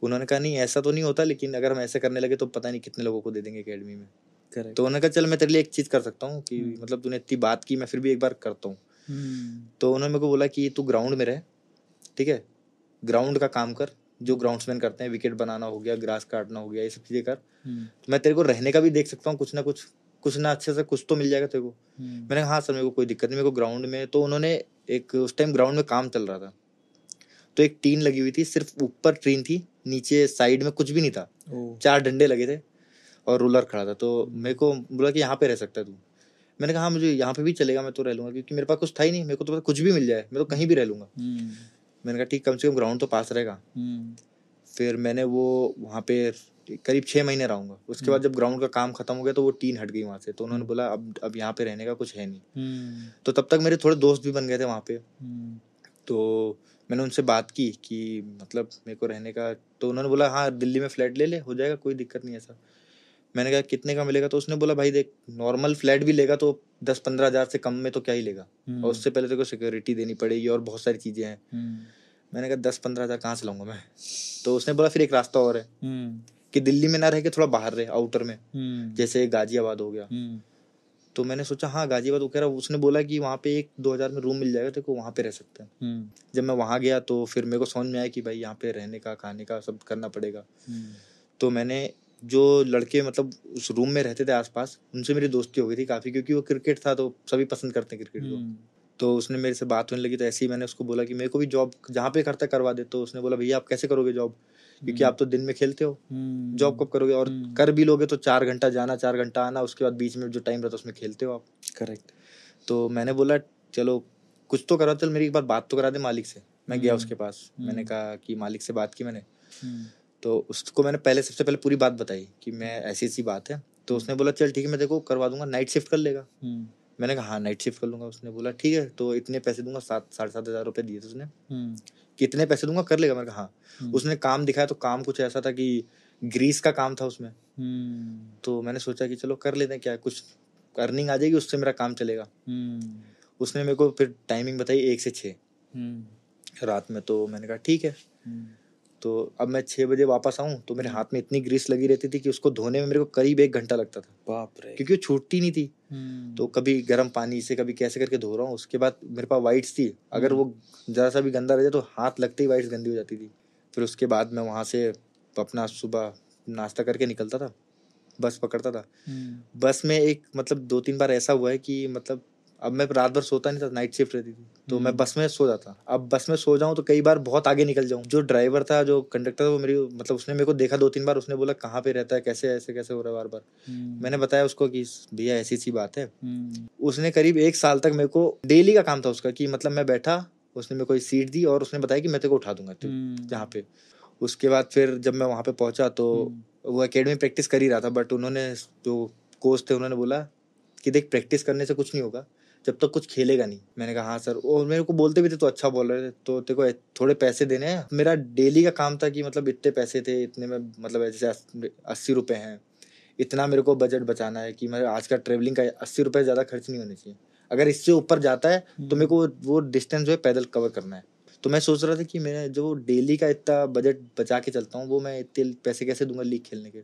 उन्होंने कहा नहीं ऐसा तो नहीं होता, लेकिन अगर हम ऐसे करने लगे तो पता नहीं कितने लोगों को दे देंगे एकेडमी में। तो उन्होंने कहा चल मैं तेरे लिए एक चीज़ कर सकता हूँ कि मतलब तूने इतनी बात की, मैं फिर भी एक बार करता हूँ। तो उन्होंने मेरे को बोला कि तू ग्राउंड में रह, ठीक है, ग्राउंड का काम कर जो ग्राउंड्समैन करते हैं, विकेट बनाना हो गया, ग्रास काटना हो गया, ये सब चीज़ें कर। तो मैं तेरे को रहने का भी देख सकता हूँ, कुछ ना अच्छे से कुछ तो मिल जाएगा तेरे को। मैंने कहा हाँ सर मेरे को कोई दिक्कत नहीं, मेरे को ग्राउंड में। तो उन्होंने एक उस टाइम ग्राउंड में काम चल रहा था, तो एक टीन लगी हुई थी, सिर्फ ऊपर टीन थी, नीचे साइड में कुछ भी नहीं था। 4 डंडे लगे थे और रूलर खड़ा था। तो मेरे को बोला कि यहाँ पे रह सकता है तू। मैंने कहा हाँ मुझे यहाँ पे भी चलेगा, मैं तो रह लूंगा, क्योंकि मेरे पास कुछ था ही नहीं, मेरे को तो कुछ भी मिल जाए मैं तो कहीं भी रह लूंगा। मैंने कहा ठीक, कम से कम ग्राउंड तो पास रहेगा। फिर मैंने वो वहाँ पे करीब 6 महीने रहूंगा। उसके बाद जब ग्राउंड का काम खत्म हो गया तो वो टीन हट गई वहाँ से। तो उन्होंने बोला अब यहाँ पे रहने का कुछ है नहीं। तो तब तक मेरे थोड़े दोस्त भी बन गए थे वहाँ पे। तो मैंने उनसे बात की कि मतलब मेरे को रहने का। तो उन्होंने बोला हाँ दिल्ली में फ्लैट ले ले, हो जाएगा, कोई दिक्कत नहीं ऐसा। मैंने कहा कितने का मिलेगा। तो उसने बोला भाई देख नॉर्मल फ्लैट भी लेगा तो 10-15 हज़ार से कम में तो क्या ही लेगा, और उससे पहले तेरे को सिक्योरिटी देनी पड़ेगी और बहुत सारी चीज़ें हैं। मैंने कहा 10-15 हज़ार कहाँ से लाऊंगा मैं। तो उसने बोला फिर एक रास्ता और है कि दिल्ली में ना रह के थोड़ा बाहर रहे, आउटर में, जैसे गाजियाबाद हो गया। तो मैंने सोचा हाँ गाजियाबाद, वो कह रहा, उसने बोला कि वहाँ पे 1-2 हज़ार में रूम मिल जाएगा तेरे को, वहाँ पे रह सकते हैं। जब मैं वहाँ गया तो फिर मेरे को समझ में आया कि भाई यहाँ पे रहने का खाने का सब करना पड़ेगा। तो मैंने जो लड़के मतलब उस रूम में रहते थे आसपास, उनसे मेरी दोस्ती हो गई थी काफ़ी, क्योंकि वो क्रिकेट था तो सभी पसंद करते हैं क्रिकेट को। तो उसने मेरे से बात होने लगी, तो ऐसे ही मैंने उसको बोला कि मेरे को भी जॉब जहाँ पे करता करवा दे। तो उसने बोला भैया आप कैसे करोगे जॉब, क्योंकि आप तो दिन में खेलते हो, जॉब कब करोगे, और कर भी लोगे तो 4 घंटा जाना 4 घंटा आना, उसके बाद बीच में जो टाइम रहता है उसमें खेलते हो आप। करेक्ट। तो मैंने बोला चलो कुछ तो करा, चल मेरी एक बार बात तो करा दे मालिक से। मैं गया उसके पास, मैंने कहा कि मालिक से बात की मैंने, तो उसको मैंने सबसे पहले पूरी बात बताई कि मैं ऐसी बात है। तो उसने बोला चल ठीक है मैं देखो करवा दूंगा, नाइट शिफ्ट कर लेगा। मैंने कहा हाँ नाइट शिफ्ट कर लूंगा। उसने बोला ठीक है तो इतने पैसे दूंगा, 7,000-7,500 रुपये दिए थे उसने, कितने पैसे दूंगा कर लेगा। मैंने कहा हाँ। उसने काम दिखाया तो काम कुछ ऐसा था कि ग्रीस का काम था उसमें। तो मैंने सोचा कि चलो कर लेते हैं, क्या कुछ अर्निंग आ जाएगी, उससे मेरा काम चलेगा। उसने मेरे को फिर टाइमिंग बताई 1 से 6 रात में। तो मैंने कहा ठीक है। तो अब मैं 6 बजे वापस आऊँ तो मेरे हाथ में इतनी ग्रीस लगी रहती थी कि उसको धोने में मेरे को करीब 1 घंटा लगता था। बाप रे। क्योंकि वो छूटती नहीं थी। तो कभी गर्म पानी से कभी कैसे करके धो रहा हूँ। उसके बाद मेरे पास वाइट्स थी, अगर वो जरा सा भी गंदा रह जाए तो हाथ लगते ही वाइट्स गंदी हो जाती थी। फिर उसके बाद मैं वहाँ से अपना सुबह नाश्ता करके निकलता था, बस पकड़ता था। बस में एक मतलब 2-3 बार ऐसा हुआ है कि मतलब अब मैं रात भर सोता नहीं था, नाइट शिफ्ट रहती थी, तो मैं बस में सो जाता। अब बस में सो जाऊं तो कई बार बहुत आगे निकल जाऊं। जो ड्राइवर था, जो कंडक्टर था, वो मेरी मतलब उसने मेरे को देखा 2-3 बार। उसने बोला कहाँ पे रहता है, कैसे ऐसे कैसे हो रहा है बार बार। मैंने बताया उसको कि भैया ऐसी सी बात है। उसने करीब 1 साल तक मेरे को, डेली का काम था उसका कि मतलब मैं बैठा, उसने मेरे को सीट दी और उसने बताया कि मैं तेरे को उठा दूंगा जहाँ पे। उसके बाद फिर जब मैं वहाँ पे पहुंचा तो वो एकेडमी प्रैक्टिस कर ही रहा था, बट उन्होंने जो कोच थे उन्होंने बोला कि देख प्रैक्टिस करने से कुछ नहीं होगा जब तक कुछ खेलेगा नहीं। मैंने कहा हाँ सर। और मेरे को बोलते भी थे तो अच्छा बोल रहे थे, तो तेरे को थोड़े पैसे देने हैं। मेरा डेली का काम था कि मतलब इतने पैसे थे, इतने में मतलब जैसे 80 रुपये हैं, इतना मेरे को बजट बचाना है कि मेरे आज का ट्रेवलिंग का 80 रुपये ज़्यादा खर्च नहीं होने चाहिए। अगर इससे ऊपर जाता है तो मेरे को वो डिस्टेंस जो है पैदल कवर करना है। तो मैं सोच रहा था कि मैं जो डेली का इतना बजट बचा के चलता हूँ वो मैं इतने पैसे कैसे दूंगा लीग खेलने के।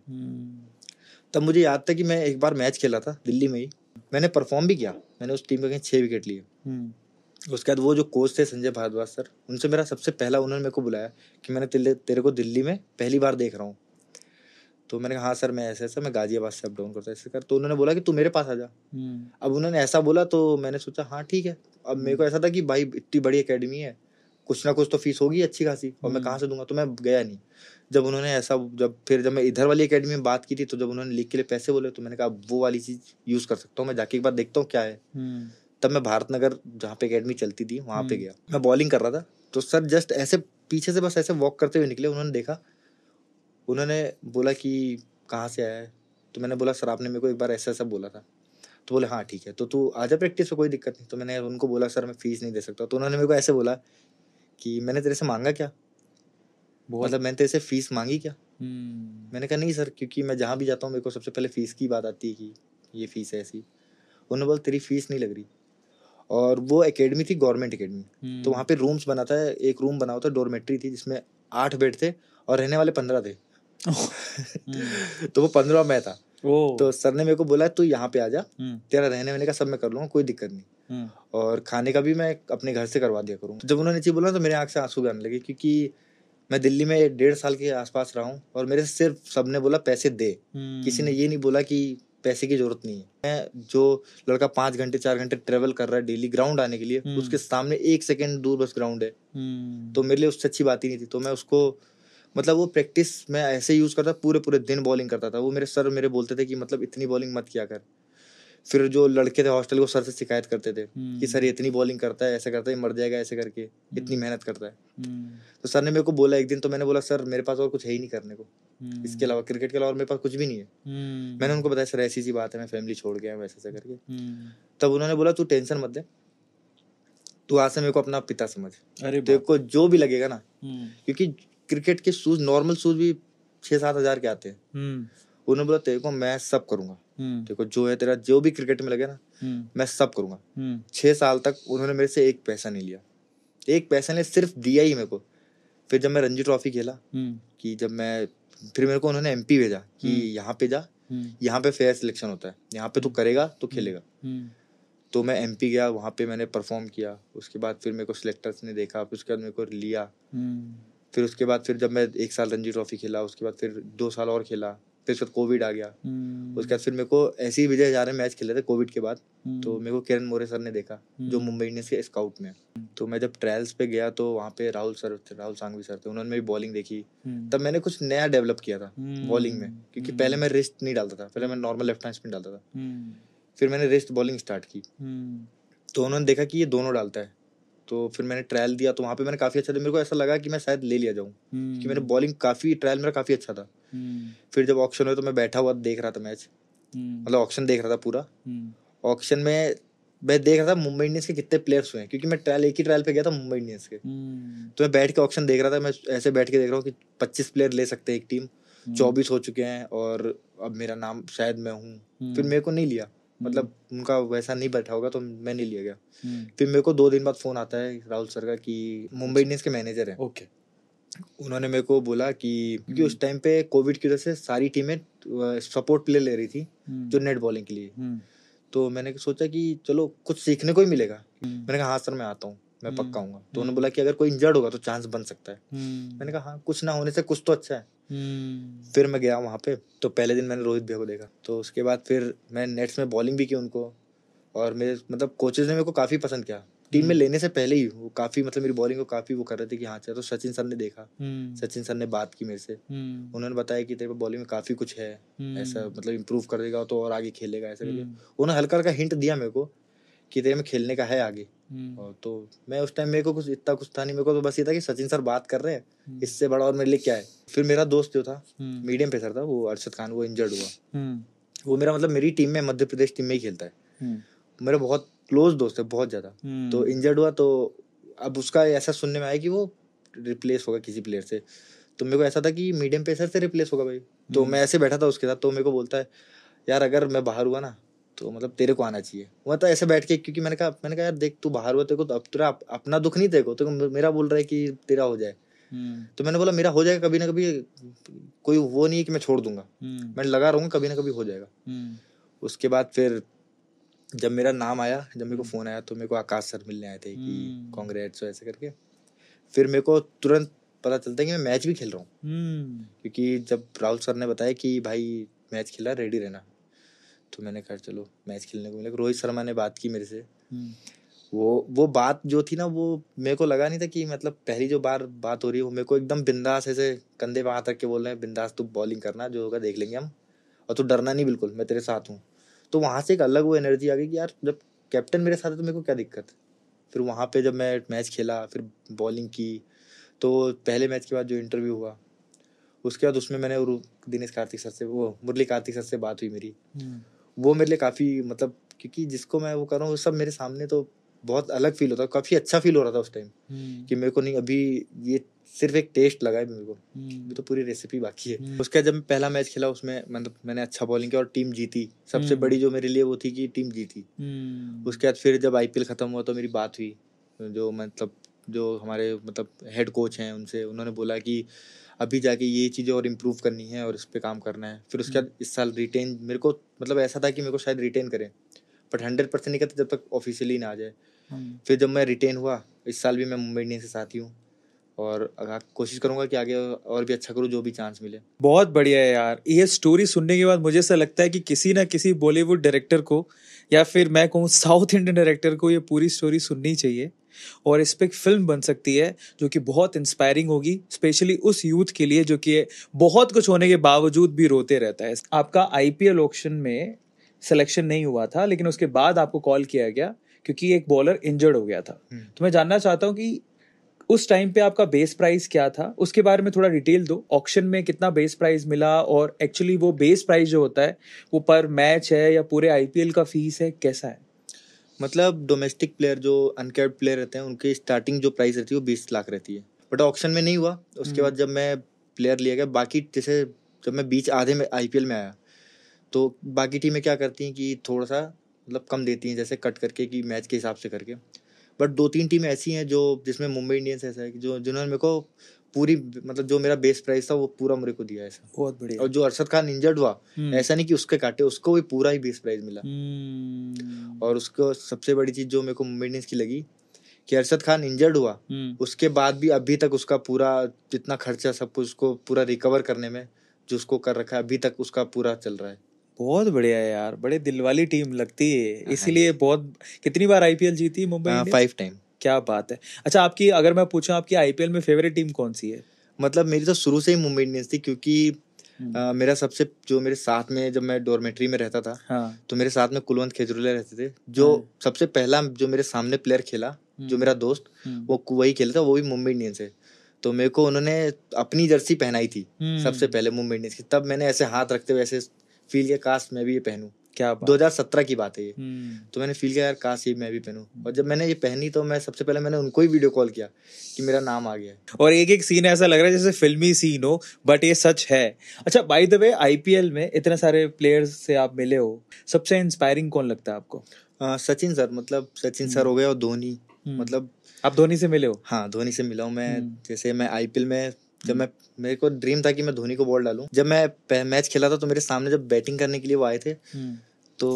तब मुझे याद था कि मैं एक बार मैच खेला था दिल्ली में ही, मैंने परफॉर्म भी किया। मैंने उस टीम के 6 विकेट लिए। उसके बाद वो जो कोच थे संजय भारद्वाज सर, उनसे मेरा सबसे पहला, उन्होंने मेरे को बुलाया कि मैंने तेरे को दिल्ली में पहली बार देख रहा हूँ। तो मैंने कहा हाँ सर मैं ऐसे मैं गाजियाबाद से अप डाउन करता ऐसे कर। तो उन्होंने बोला कि तू मेरे पास आ जा। अब उन्होंने ऐसा बोला तो मैंने सोचा हाँ ठीक है। अब मेरे को ऐसा था कि भाई इतनी बड़ी एकेडमी है, कुछ ना कुछ तो फीस होगी अच्छी खासी, और मैं कहाँ से दूंगा। तो मैं गया नहीं। जब उन्होंने ऐसा जब मैं इधर वाली एकेडमी में बात की थी, तो जब उन्होंने लीग के लिए पैसे बोले तो मैंने कहा वो वाली चीज़ यूज़ कर सकता हूँ, मैं जाके एक बार देखता हूँ क्या है। तब मैं भारत नगर जहाँ पे एकेडमी चलती थी वहाँ पे गया। मैं बॉलिंग कर रहा था तो सर जस्ट ऐसे पीछे से बस ऐसे वॉक करते हुए निकले। उन्होंने देखा, उन्होंने बोला कि कहाँ से आया है। तो मैंने बोला सर आपने मेरे को एक बार ऐसा ऐसा बोला था। तो बोले हाँ ठीक है तो तू आ जा प्रैक्टिस में, कोई दिक्कत नहीं। तो मैंने उनको बोला सर मैं फीस नहीं दे सकता। तो उन्होंने मेरे को ऐसे बोला कि मैंने तेरे से मांगा क्या, मतलब मैंने तेरे से फीस मांगी क्या। मैंने कहा नहीं सर, क्योंकि मैं जहाँ भी जाता हूँ मेरे को सबसे पहले फीस की बात आती है कि ये फीस है ऐसी। उन्होंने बोला तेरी फीस नहीं लग रही। और वो एकेडमी थी गवर्नमेंट एकेडमी, तो वहाँ पे रूम्स बनाता है, एक रूम बना होता है, डोरमेट्री थी जिसमें 8 बेड थे और रहने वाले 15 थे। तो वो 15 मैं था। तो सर ने मेरे को बोला तू यहाँ पे आ जा, तेरा रहने वहने का सब मैं कर लूंगा, कोई दिक्कत नहीं, और खाने का भी मैं अपने घर से करवा दिया करूँगा। जब उन्होंने चीज बोला तो मेरे आँख से आंसू आने लगे, क्योंकि मैं दिल्ली में 1.5 साल के आसपास रहा हूँ और मेरे से सिर्फ सबने बोला पैसे दे। किसी ने ये नहीं बोला कि पैसे की जरूरत नहीं है। मैं जो लड़का 5 घंटे 4 घंटे ट्रेवल कर रहा है डेली ग्राउंड आने के लिए, उसके सामने 1 सेकंड दूर बस ग्राउंड है। तो मेरे लिए उससे अच्छी बात ही नहीं थी। तो मैं उसको मतलब वो प्रैक्टिस मैं ऐसे यूज करता, पूरे पूरे दिन बॉलिंग करता था। वो मेरे सर मेरे बोलते थे कि मतलब इतनी बॉलिंग मत किया कर। फिर जो लड़के थे हॉस्टल, वो सर से शिकायत करते थे कि सर ये इतनी बॉलिंग करता है, ऐसे करता है, मर जाएगा ऐसे करके, इतनी मेहनत करता है। तो सर ने मेरे को बोला एक दिन, तो मैंने बोला सर मेरे पास और कुछ है ही नहीं करने को, इसके अलावा क्रिकेट के अलावा मेरे पास कुछ भी नहीं है। मैंने उनको बताया सर ऐसी सी बात है, मैं फैमिली छोड़ गया वैसे ऐसे करके। तब उन्होंने बोला तू टेंशन मत ले, तू आज से मेरे को अपना पिता समझ, तेरे को जो भी लगेगा ना, क्योंकि क्रिकेट के शूज नॉर्मल शूज भी 6-7 हजार के आते हैं। उन्होंने बोला तेरे को मैं सब करूंगा, तेरे को जो है तेरा जो भी क्रिकेट में लगे ना मैं सब करूंगा। 6 साल तक उन्होंने मेरे से एक पैसा नहीं लिया, एक पैसा ने सिर्फ दिया ही मेरे को। फिर जब मैं रणजी ट्रॉफी खेला, कि जब मैं फिर मेरे को उन्होंने एमपी भेजा कि यहाँ पे जा, यहाँ पे फेयर सिलेक्शन होता है, यहाँ पे तू करेगा तो खेलेगा। तो मैं एमपी गया, वहाँ पे मैंने परफॉर्म किया। उसके बाद फिर मेरे को सिलेक्टर्स ने देखा, फिर उसके बाद मेरे को लिया। फिर उसके बाद फिर जब मैं 1 साल रणजी ट्रॉफी खेला, उसके बाद फिर 2 साल और खेला, फिर उसके बाद कोविड आ गया। उसके बाद फिर मेरे को ऐसे ही विजय हजारे मैच खेले थे कोविड के बाद, तो मेरे को किरण मोरे सर ने देखा जो मुंबई इंडियंस के स्काउट में। तो मैं जब ट्रायल्स पे गया तो वहाँ पे राहुल सांघवी सर थे, उन्होंने मेरी बॉलिंग देखी। तब मैंने कुछ नया डेवलप किया था बॉलिंग में, क्योंकि पहले मैं रिस्ट नहीं डालता था, पहले मैं नॉर्मल लेफ्ट हैंड स्पिन डालता था। फिर मैंने रिस्ट बॉलिंग स्टार्ट की, तो उन्होंने देखा कि ये दोनों डालता है, तो फिर मैंने ट्रायल दिया। तो वहाँ पे मैंने काफ़ी अच्छा था, मेरे को ऐसा लगा कि मैं शायद ले लिया जाऊँ, कि मैंने बॉलिंग काफ़ी ट्रायल मेरा काफ़ी अच्छा था। फिर जब ऑक्शन हुआ तो मैं बैठा हुआ देख रहा था मैच, मतलब ऑक्शन देख रहा था पूरा। ऑक्शन में मैं देख रहा था मुंबई इंडियंस के कितने प्लेयर्स हुए हैं, क्योंकि मैं एक ही ट्रायल पे गया था मुंबई इंडियंस के। तो मैं बैठ के ऑक्शन देख रहा था, मैं ऐसे बैठ के देख रहा हूँ कि 25 प्लेयर ले सकते हैं एक टीम, 24 हो चुके हैं और अब मेरा नाम शायद मैं हूँ। फिर मेरे को नहीं लिया, मतलब उनका वैसा नहीं बैठा होगा तो मैं नहीं लिया गया। फिर मेरे को 2 दिन बाद फोन आता है राहुल सर का कि मुंबई इंडियंस के मैनेजर हैं। ओके। उन्होंने मेरे को बोला कि क्योंकि उस टाइम पे कोविड की वजह से सारी टीमें सपोर्ट प्लेयर ले रही थी जो नेट बॉलिंग के लिए। तो मैंने सोचा कि चलो कुछ सीखने को ही मिलेगा। मैंने कहा हाँ सर मैं आता हूँ, मैं पक्का आऊंगा। तो उन्होंने बोला कि अगर कोई इंजर्ड होगा तो चांस बन सकता है। मैंने कहा हाँ, कुछ ना होने से कुछ तो अच्छा है। फिर मैं गया वहाँ पे, तो पहले दिन मैंने रोहित भैया को देखा, तो उसके बाद फिर मैं नेट्स में बॉलिंग भी की उनको, और मेरे मतलब कोचेज ने मेरे को काफ़ी पसंद किया। टीम में लेने से पहले ही वो काफ़ी मतलब मेरी बॉलिंग को काफ़ी वो कर रहे थे कि हाँ चलो। तो सचिन सर ने देखा, सचिन सर ने बात की मेरे से, उन्होंने बताया कि तेरे बॉलिंग में काफ़ी कुछ है, ऐसा मतलब इम्प्रूव कर देगा तो और आगे खेलेगा ऐसे करके। उन्होंने हल्का हल्का हिंट दिया मेरे को कि तेरे में खेलने का है आगे। और तो मैं उस टाइम मेरे को कुछ इतना कुछ था नहीं, मेरे को तो बस ये था कि सचिन सर बात कर रहे हैं, इससे बड़ा और मेरे लिए क्या है। फिर मेरा दोस्त जो था मीडियम पेसर था, वो अरशद खान, वो इंजर्ड हुआ। वो मेरा मतलब मेरी टीम में मध्य प्रदेश टीम में ही खेलता है, मेरा बहुत क्लोज दोस्त है बहुत ज़्यादा। तो इंजर्ड हुआ, तो अब उसका ऐसा सुनने में आया कि वो रिप्लेस होगा किसी प्लेयर से। तो मेरे को ऐसा था कि मीडियम पेसर से रिप्लेस होगा भाई। तो मैं ऐसे बैठा था उसके साथ, तो मेरे को बोलता है यार अगर मैं बाहर हुआ ना तो मतलब तेरे को आना चाहिए। वो तो ऐसे बैठ के, क्योंकि मैंने कहा यार देख तू बाहर हुआ, तेरे को तो अब तेरा अपना दुख नहीं, तेरे को मेरा बोल रहा है कि तेरा हो जाए। तो मैंने बोला मेरा हो जाएगा कभी ना कभी, कोई वो नहीं है कि मैं छोड़ दूंगा, मैं लगा रहूँगा, कभी ना कभी हो जाएगा। उसके बाद फिर जब मेरा नाम आया, जब मेरे को फ़ोन आया, तो मेरे को आकाश सर मिलने आए थे कि कांग्रेट्स ऐसे करके। फिर मेरे को तुरंत पता चलता है कि मैं मैच भी खेल रहा हूँ, क्योंकि जब राहुल सर ने बताया कि भाई मैच खेला रेडी रहना, तो मैंने कहा चलो मैच खेलने को मिलेगा। रोहित शर्मा ने बात की मेरे से, वो बात जो थी ना, वो मेरे को लगा नहीं था कि मतलब पहली जो बात हो रही है वो मेरे को एकदम बिंदास ऐसे कंधे पे हाथ रख के बोल रहे हैं, बिंदास तू बॉलिंग करना, जो होगा देख लेंगे हम, और तू डरना नहीं बिल्कुल, मैं तेरे साथ हूँ। तो वहाँ से एक अलग वो एनर्जी आ गई कि यार जब कैप्टन मेरे साथ है तो मेरे को क्या दिक्कत। फिर वहाँ पे जब मैं मैच खेला, फिर बॉलिंग की, तो पहले मैच के बाद जो इंटरव्यू हुआ, उसके बाद उसमें मैंने दिनेश कार्तिक सर से, वो मुरली कार्तिक सर से बात हुई मेरी। वो मेरे लिए काफ़ी मतलब, क्योंकि जिसको मैं वो कर रहा हूँ वो सब मेरे सामने, तो बहुत अलग फील होता है, काफ़ी अच्छा फील हो रहा था उस टाइम कि मेरे को नहीं, अभी ये सिर्फ एक टेस्ट लगा है मेरे को, अभी तो पूरी रेसिपी बाकी है। उसके बाद जब मैं पहला मैच खेला उसमें मतलब मैंने अच्छा बॉलिंग किया और टीम जीती। सबसे बड़ी जो मेरे लिए वो थी कि टीम जीती। उसके बाद फिर जब IPL ख़त्म हुआ तो मेरी बात हुई जो मतलब जो हमारे मतलब हेड कोच हैं उनसे, उन्होंने बोला कि अभी जाके ये चीज़ें और इम्प्रूव करनी है और इस पर काम करना है। फिर उसके बाद इस साल रिटेन, मेरे को मतलब ऐसा था कि मेरे को शायद रिटेन करें, बट 100% नहीं करते जब तक ऑफिशियली ना आ जाए। फिर जब मैं रिटेन हुआ, इस साल भी मैं मुंबई इंडियंस के साथ ही हूँ, और कोशिश करूंगा कि आगे और भी अच्छा करूँ जो भी चांस मिले। बहुत बढ़िया है यार। ये स्टोरी सुनने के बाद मुझे ऐसा लगता है कि किसी ना किसी बॉलीवुड डायरेक्टर को, या फिर मैं कहूँ साउथ इंडियन डायरेक्टर को, ये पूरी स्टोरी सुननी चाहिए और इस पे एक फिल्म बन सकती है जो कि बहुत इंस्पायरिंग होगी, स्पेशली उस यूथ के लिए जो कि बहुत कुछ होने के बावजूद भी रोते रहता है। आपका IPL ऑक्शन में सिलेक्शन नहीं हुआ था, लेकिन उसके बाद आपको कॉल किया गया क्योंकि एक बॉलर इंजर्ड हो गया था। तो मैं जानना चाहता हूँ कि उस टाइम पे आपका बेस प्राइस क्या था, उसके बारे में थोड़ा डिटेल दो। ऑक्शन में कितना बेस प्राइस मिला, और एक्चुअली वो बेस प्राइस जो होता है वो पर मैच है या पूरे IPL का फीस है, कैसा है? मतलब डोमेस्टिक प्लेयर जो अनकैप्ड प्लेयर रहते हैं उनकी स्टार्टिंग जो प्राइस रहती है वो 20 लाख रहती है, बट ऑक्शन में नहीं हुआ। उसके बाद जब मैं प्लेयर लिया गया, बाकी जैसे जब मैं बीच आधे में IPL में आया तो बाकी टीमें क्या करती हैं कि थोड़ा सा मतलब कम देती हैं, जैसे कट करके कि मैच के हिसाब से करके। बट 2-3 टीमें ऐसी हैं जो जिसमें मुंबई इंडियंस ऐसा है कि जिन्होंने मेरे को पूरी मतलब जो मेरा बेस प्राइस था वो पूरा मेरे को दिया ऐसा। बहुत बढ़िया। और जो अरशद खान इंजर्ड हुआ, ऐसा नहीं कि उसके काटे, उसको भी पूरा ही बेस प्राइस मिला। और उसको सबसे बड़ी चीज़ जो मेरे को मुंबई इंडियंस की लगी कि अरशद खान इंजर्ड हुआ, उसके बाद भी अभी तक उसका पूरा जितना खर्चा सब कुछ उसको पूरा रिकवर करने में जो उसको कर रखा है अभी तक उसका पूरा चल रहा है। बहुत बढ़िया है यार, बड़े दिल वाली टीम लगती है, इसीलिए बहुत। कितनी बार आईपीएल जीती मुंबई इंडियंस? 5 टाइम। क्या बात है। अच्छा, आपकी अगर मैं पूछूं आपकी आईपीएल में फेवरेट टीम कौन सी है? मतलब मेरी तो शुरू से ही मुंबई इंडियंस थी, क्योंकि मेरा सबसे जो मेरे साथ में जब मैं डॉर्मेट्री में रहता था, हाँ। तो मेरे साथ में कुलवंत खेजरीवाल रहते थे, जो सबसे पहला जो मेरे सामने प्लेयर खेला, जो मेरा दोस्त, वो वही खेला था, वो भी मुंबई इंडियंस है। तो मेरे को उन्होंने अपनी जर्सी पहनाई थी सबसे पहले मुंबई इंडियंस की, तब मैंने ऐसे हाथ रखते हुए ऐसे फील किया काश मैं भी ये पहनूं। क्या बात। 2017 की बात है ये। तो मैंने फील किया यार काश ये मैं भी पहनूं, और जब मैंने ये पहनी तो मैं सबसे पहले मैंने उनको ही वीडियो कॉल किया कि मेरा नाम आ गया है। और एक एक सीन ऐसा लग रहा है जैसे फिल्मी सीन हो, बट ये सच है। अच्छा, बाय द वे, आईपीएल में इतने सारे प्लेयर्स से आप मिले हो, सबसे इंस्पायरिंग कौन लगता है आपको? सचिन सर, मतलब सचिन सर हो गए, और धोनी। मतलब आप धोनी से मिले हो? हाँ, धोनी से मिला हूँ मैं। जैसे मैं आईपीएल में जब मैं, मेरे को ड्रीम था कि मैं धोनी को बॉल डालूं। जब मैं मैच खेला था तो मेरे सामने जब बैटिंग करने के लिए वो आए थे, तो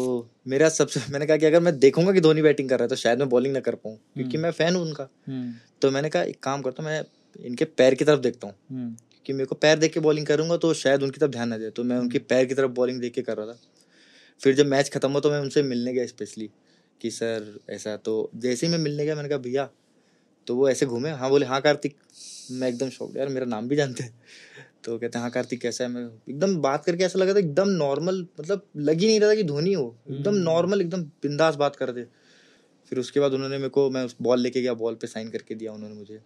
मेरा सबसे मैंने कहा कि अगर मैं देखूंगा कि धोनी बैटिंग कर रहा है तो शायद मैं बॉलिंग ना कर पाऊँ, क्योंकि मैं फैन हूँ उनका। तो मैंने कहा एक काम करता हूँ, मैं इनके पैर की तरफ देखता हूँ, क्योंकि मेरे को पैर देख के बॉलिंग करूंगा तो शायद उनकी तरफ ध्यान ना जाए। तो मैं उनके पैर की तरफ बॉलिंग देख के कर रहा था। फिर जब मैच खत्म हुआ तो मैं उनसे मिलने गया स्पेशली कि सर ऐसा। तो जैसे ही मैं मिलने गया मैंने कहा भैया, तो वो ऐसे घूमे, हाँ बोले हाँ कार्तिक। मैं एकदम शॉक्ड, यार मेरा नाम भी जानते हैं। तो कहते हैं हाँ कार्तिक कैसा है। मैं एकदम बात करके ऐसा लगा था एकदम नॉर्मल, मतलब लग ही नहीं रहा था कि धोनी हो, एकदम नॉर्मल एकदम बिंदास बात कर रहे थे। फिर उसके बाद उन्होंने मेरे को, मैं उस बॉल लेके गया, बॉल पे साइन करके दिया उन्होंने मुझे,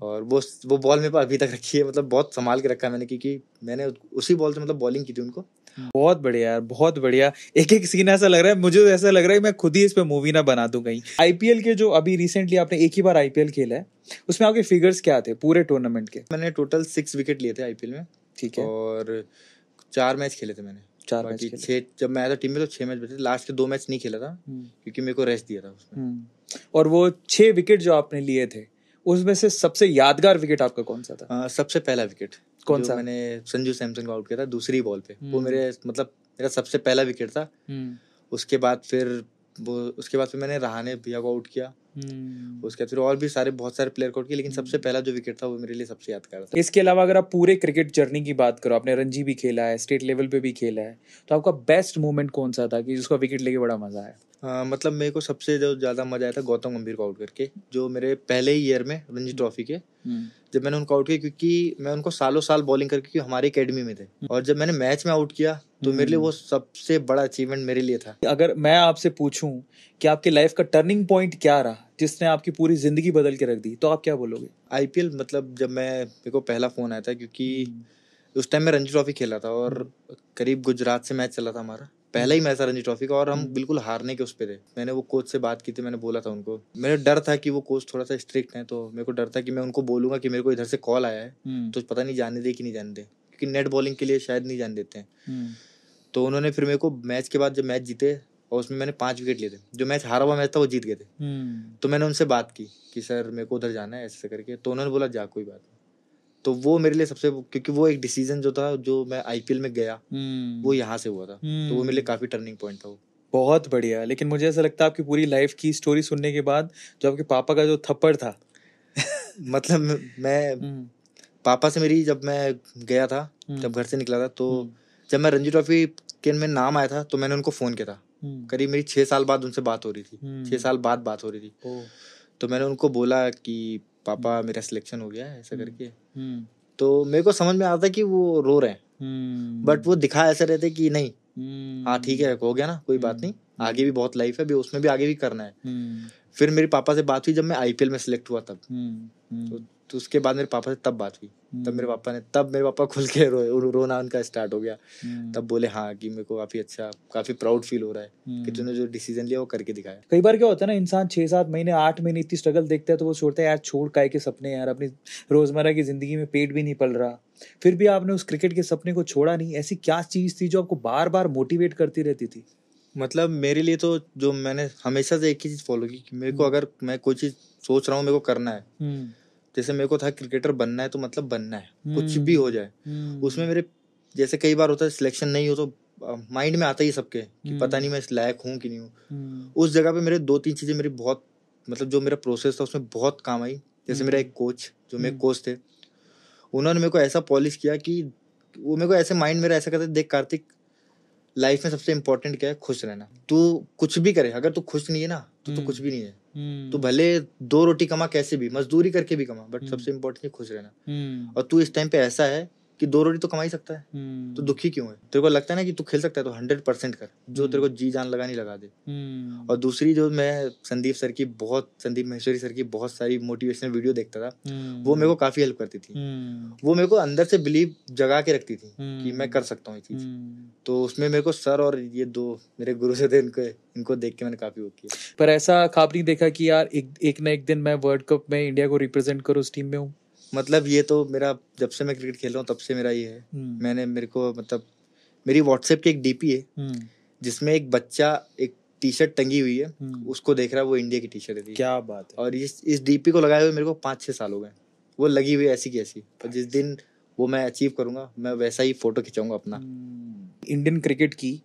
और वो बॉल मेरे पास अभी तक रखी है। मतलब बहुत संभाल के रखा है मैंने, क्योंकि मैंने उसी बॉल से मतलब बॉलिंग की थी उनको। बहुत बढ़िया यार, बहुत बढ़िया। एक एक सीन ऐसा लग रहा है, मुझे ऐसा लग रहा है मैं खुद ही इस पे मूवी ना बना दूं कहीं। आईपीएल के जो अभी रिसेंटली आपने एक ही बार आईपीएल खेला है, उसमें आपके फिगर्स क्या थे पूरे टूर्नामेंट के? मैंने टोटल 6 विकेट लिए थे आईपीएल में। ठीक है। और 4 मैच खेले थे मैंने। 4 मैच बाकी खेले। 6 जब मैं आया था टीम में तो 6 मैच बचे। लास्ट के 2 मैच नहीं खेला था क्योंकि मेरे को रेस्ट दिया था उसमें। और वो 6 विकेट जो आपने लिए थे, उसमें से सबसे यादगार विकेट आपका कौन सा था? सबसे पहला विकेट कौन जो सा? मैंने संजू सैमसन को आउट किया था दूसरी बॉल पे, वो मेरा सबसे पहला विकेट था। उसके बाद फिर मैंने रहाणे भैया को आउट किया। उसके बाद फिर और भी बहुत सारे प्लेयर को आउट किया, लेकिन सबसे पहला जो विकेट था वो मेरे लिए सबसे यादगार था। इसके अलावा अगर आप पूरे क्रिकेट जर्नी की बात करो, आपने रणजी भी खेला है, स्टेट लेवल पे भी खेला है, तो आपका बेस्ट मोमेंट कौन सा था कि जिसका विकेट लेके बड़ा मजा आया? मतलब मेरे को सबसे जो ज्यादा मजा आया था गौतम गंभीर को आउट करके, जो मेरे पहले ही ईयर में रणजी ट्रॉफी के जब मैंने उनको आउट किया, क्योंकि मैं उनको सालों साल बॉलिंग करके हमारी एकेडमी में थे, और जब मैंने मैच में आउट किया तो मेरे लिए वो सबसे बड़ा अचीवमेंट मेरे लिए था। अगर मैं आपसे पूछूं कि आपकी लाइफ का टर्निंग पॉइंट क्या रहा जिसने आपकी पूरी जिंदगी बदल के रख दी, तो आप क्या बोलोगे? आईपीएल, मतलब जब मेरे को पहला फोन आया था, क्योंकि उस टाइम मैं रणजी ट्रॉफी खेला था और करीब गुजरात से मैच चला था हमारा, पहला ही मैच था रणजी ट्रॉफी का, और हम बिल्कुल हारने के उस पे थे। मैंने वो कोच से बात की थी, मैंने बोला था उनको, मेरा डर था कि वो कोच थोड़ा सा स्ट्रिक्ट है, तो मेरे को डर था कि मैं उनको बोलूंगा कि मेरे को इधर से कॉल आया है, तो पता नहीं जाने दे कि नहीं जाने दे, क्योंकि नेट बॉलिंग के लिए शायद नहीं जाने देते हैं। तो उन्होंने फिर मेरे को मैच के बाद जब मैच जीते, और उसमें मैंने 5 विकेट लिए थे, जो मैच हारा हुआ मैच था वो जीत गए थे, तो मैंने उनसे बात की कि सर मेरे को उधर जाना है ऐसे करके, तो उन्होंने बोला जा कोई बात नहीं। तो वो मेरे लिए सबसे, क्योंकि वो एक डिसीजन जो था, जो मैं आईपीएल में गया वो यहाँ से हुआ था, तो वो मेरे लिए काफी टर्निंग पॉइंट था वो। बहुत बढ़िया। लेकिन मुझे ऐसा लगता है आपकी पूरी लाइफ की स्टोरी सुनने के बाद जो आपके पापा का जो थप्पड़ था मतलब मैं पापा से मेरी, जब मैं गया था, जब घर से निकला था, तो जब मैं रणजी ट्रॉफी के में नाम आया था तो मैंने उनको फोन किया था। करीब मेरी 6 साल बाद उनसे बात हो रही थी, 6 साल बाद बात हो रही थी। तो मैंने उनको बोला कि पापा मेरा सिलेक्शन हो गया है ऐसा करके। तो मेरे को समझ में आता कि वो रो रहे हैं, बट वो दिखा ऐसे रहते कि नहीं, हाँ ठीक है हो गया ना, कोई बात नहीं, आगे भी बहुत लाइफ है, उसमें भी आगे भी करना है। फिर मेरे पापा से बात हुई जब मैं आईपीएल में सिलेक्ट हुआ तब, तो उसके बाद मेरे पापा से तब बात हुई, तब मेरे पापा खुल के रोना उनका स्टार्ट हो गया। तब बोले हाँ कि मेरे को काफी प्राउड फील हो रहा है कि तूने जो डिसीजन लिया वो करके दिखाया। कई बार क्या होता है ना, इंसान 6-7 महीने 8 महीने इतनी स्ट्रगल देखता है तो वो सोचता है यार छोड़ काय के सपने, यार अपनी रोजमर्रा की जिंदगी में पेट भी नहीं पल रहा, फिर भी आपने उस क्रिकेट के सपने को छोड़ा नहीं। ऐसी क्या चीज थी जो आपको बार बार मोटिवेट करती रहती थी? मतलब मेरे लिए तो जो मैंने हमेशा से एक ही चीज फॉलो की कि मेरे को, अगर मैं कोई चीज सोच रहा हूँ मेरे को करना है, जैसे मेरे को था क्रिकेटर बनना है तो मतलब बनना है, कुछ भी हो जाए। उसमें मेरे, जैसे कई बार होता है सिलेक्शन नहीं हो तो माइंड में आता ही सबके कि पता नहीं मैं इस लायक हूँ कि नहीं हूँ। उस जगह पे मेरे 2-3 चीजें मेरी बहुत, मतलब जो मेरा प्रोसेस था उसमें बहुत काम आई। जैसे मेरा एक कोच, जो मेरे कोच थे, उन्होंने मेरे को ऐसा पॉलिश किया कि वो मेरे को ऐसे माइंड मेरा ऐसा करता है, देख कार्तिक, लाइफ में सबसे इम्पोर्टेंट क्या है? खुश रहना। तू कुछ भी करे, अगर तू खुश नहीं है ना तो तू कुछ भी नहीं है। तू भले 2 रोटी कमा, कैसे भी मजदूरी करके भी कमा, बट सबसे इम्पोर्टेंट है खुश रहना। और तू इस टाइम पे ऐसा है कि 2 रोटी तो कमा ही सकता है, तो दुखी क्यों है? तेरे को लगता है ना कि तू खेल सकता है तो 100% कर, जो तेरे को जी जान लगानी लगा दे। और दूसरी, जो मैं संदीप महेश्वरी सर की बहुत सारी मोटिवेशनल वीडियो देखता था, वो मेरे को काफी हेल्प करती थी। वो मेरे को अंदर से बिलीव जगा के रखती थी कि मैं कर सकता हूँ ये चीज। तो उसमें मेरे को सर और ये 2 मेरे गुरु से थे, इनको देख के मैंने काफी वो किया। पर ऐसा खाब नहीं देखा कि यार एक ना एक दिन मैं वर्ल्ड कप में इंडिया को रिप्रेजेंट करूँ, उस टीम में हूँ? मतलब ये तो मेरा, जब से मैं क्रिकेट खेल रहा हूँ तब से मेरा ये है। मेरे को मतलब मेरी व्हाट्सएप की एक डीपी है जिसमें एक बच्चा एक टी शर्ट टंगी हुई है, उसको देख रहा है, वो इंडिया की टी शर्ट है। क्या बात है। और इस डीपी को लगाए हुए मेरे को 5-6 साल हो गए, वो लगी हुई ऐसी की ऐसी। और जिस दिन वो मैं अचीव करूंगा, मैं वैसा ही फोटो खिंचाऊंगा अपना। इंडियन क्रिकेट की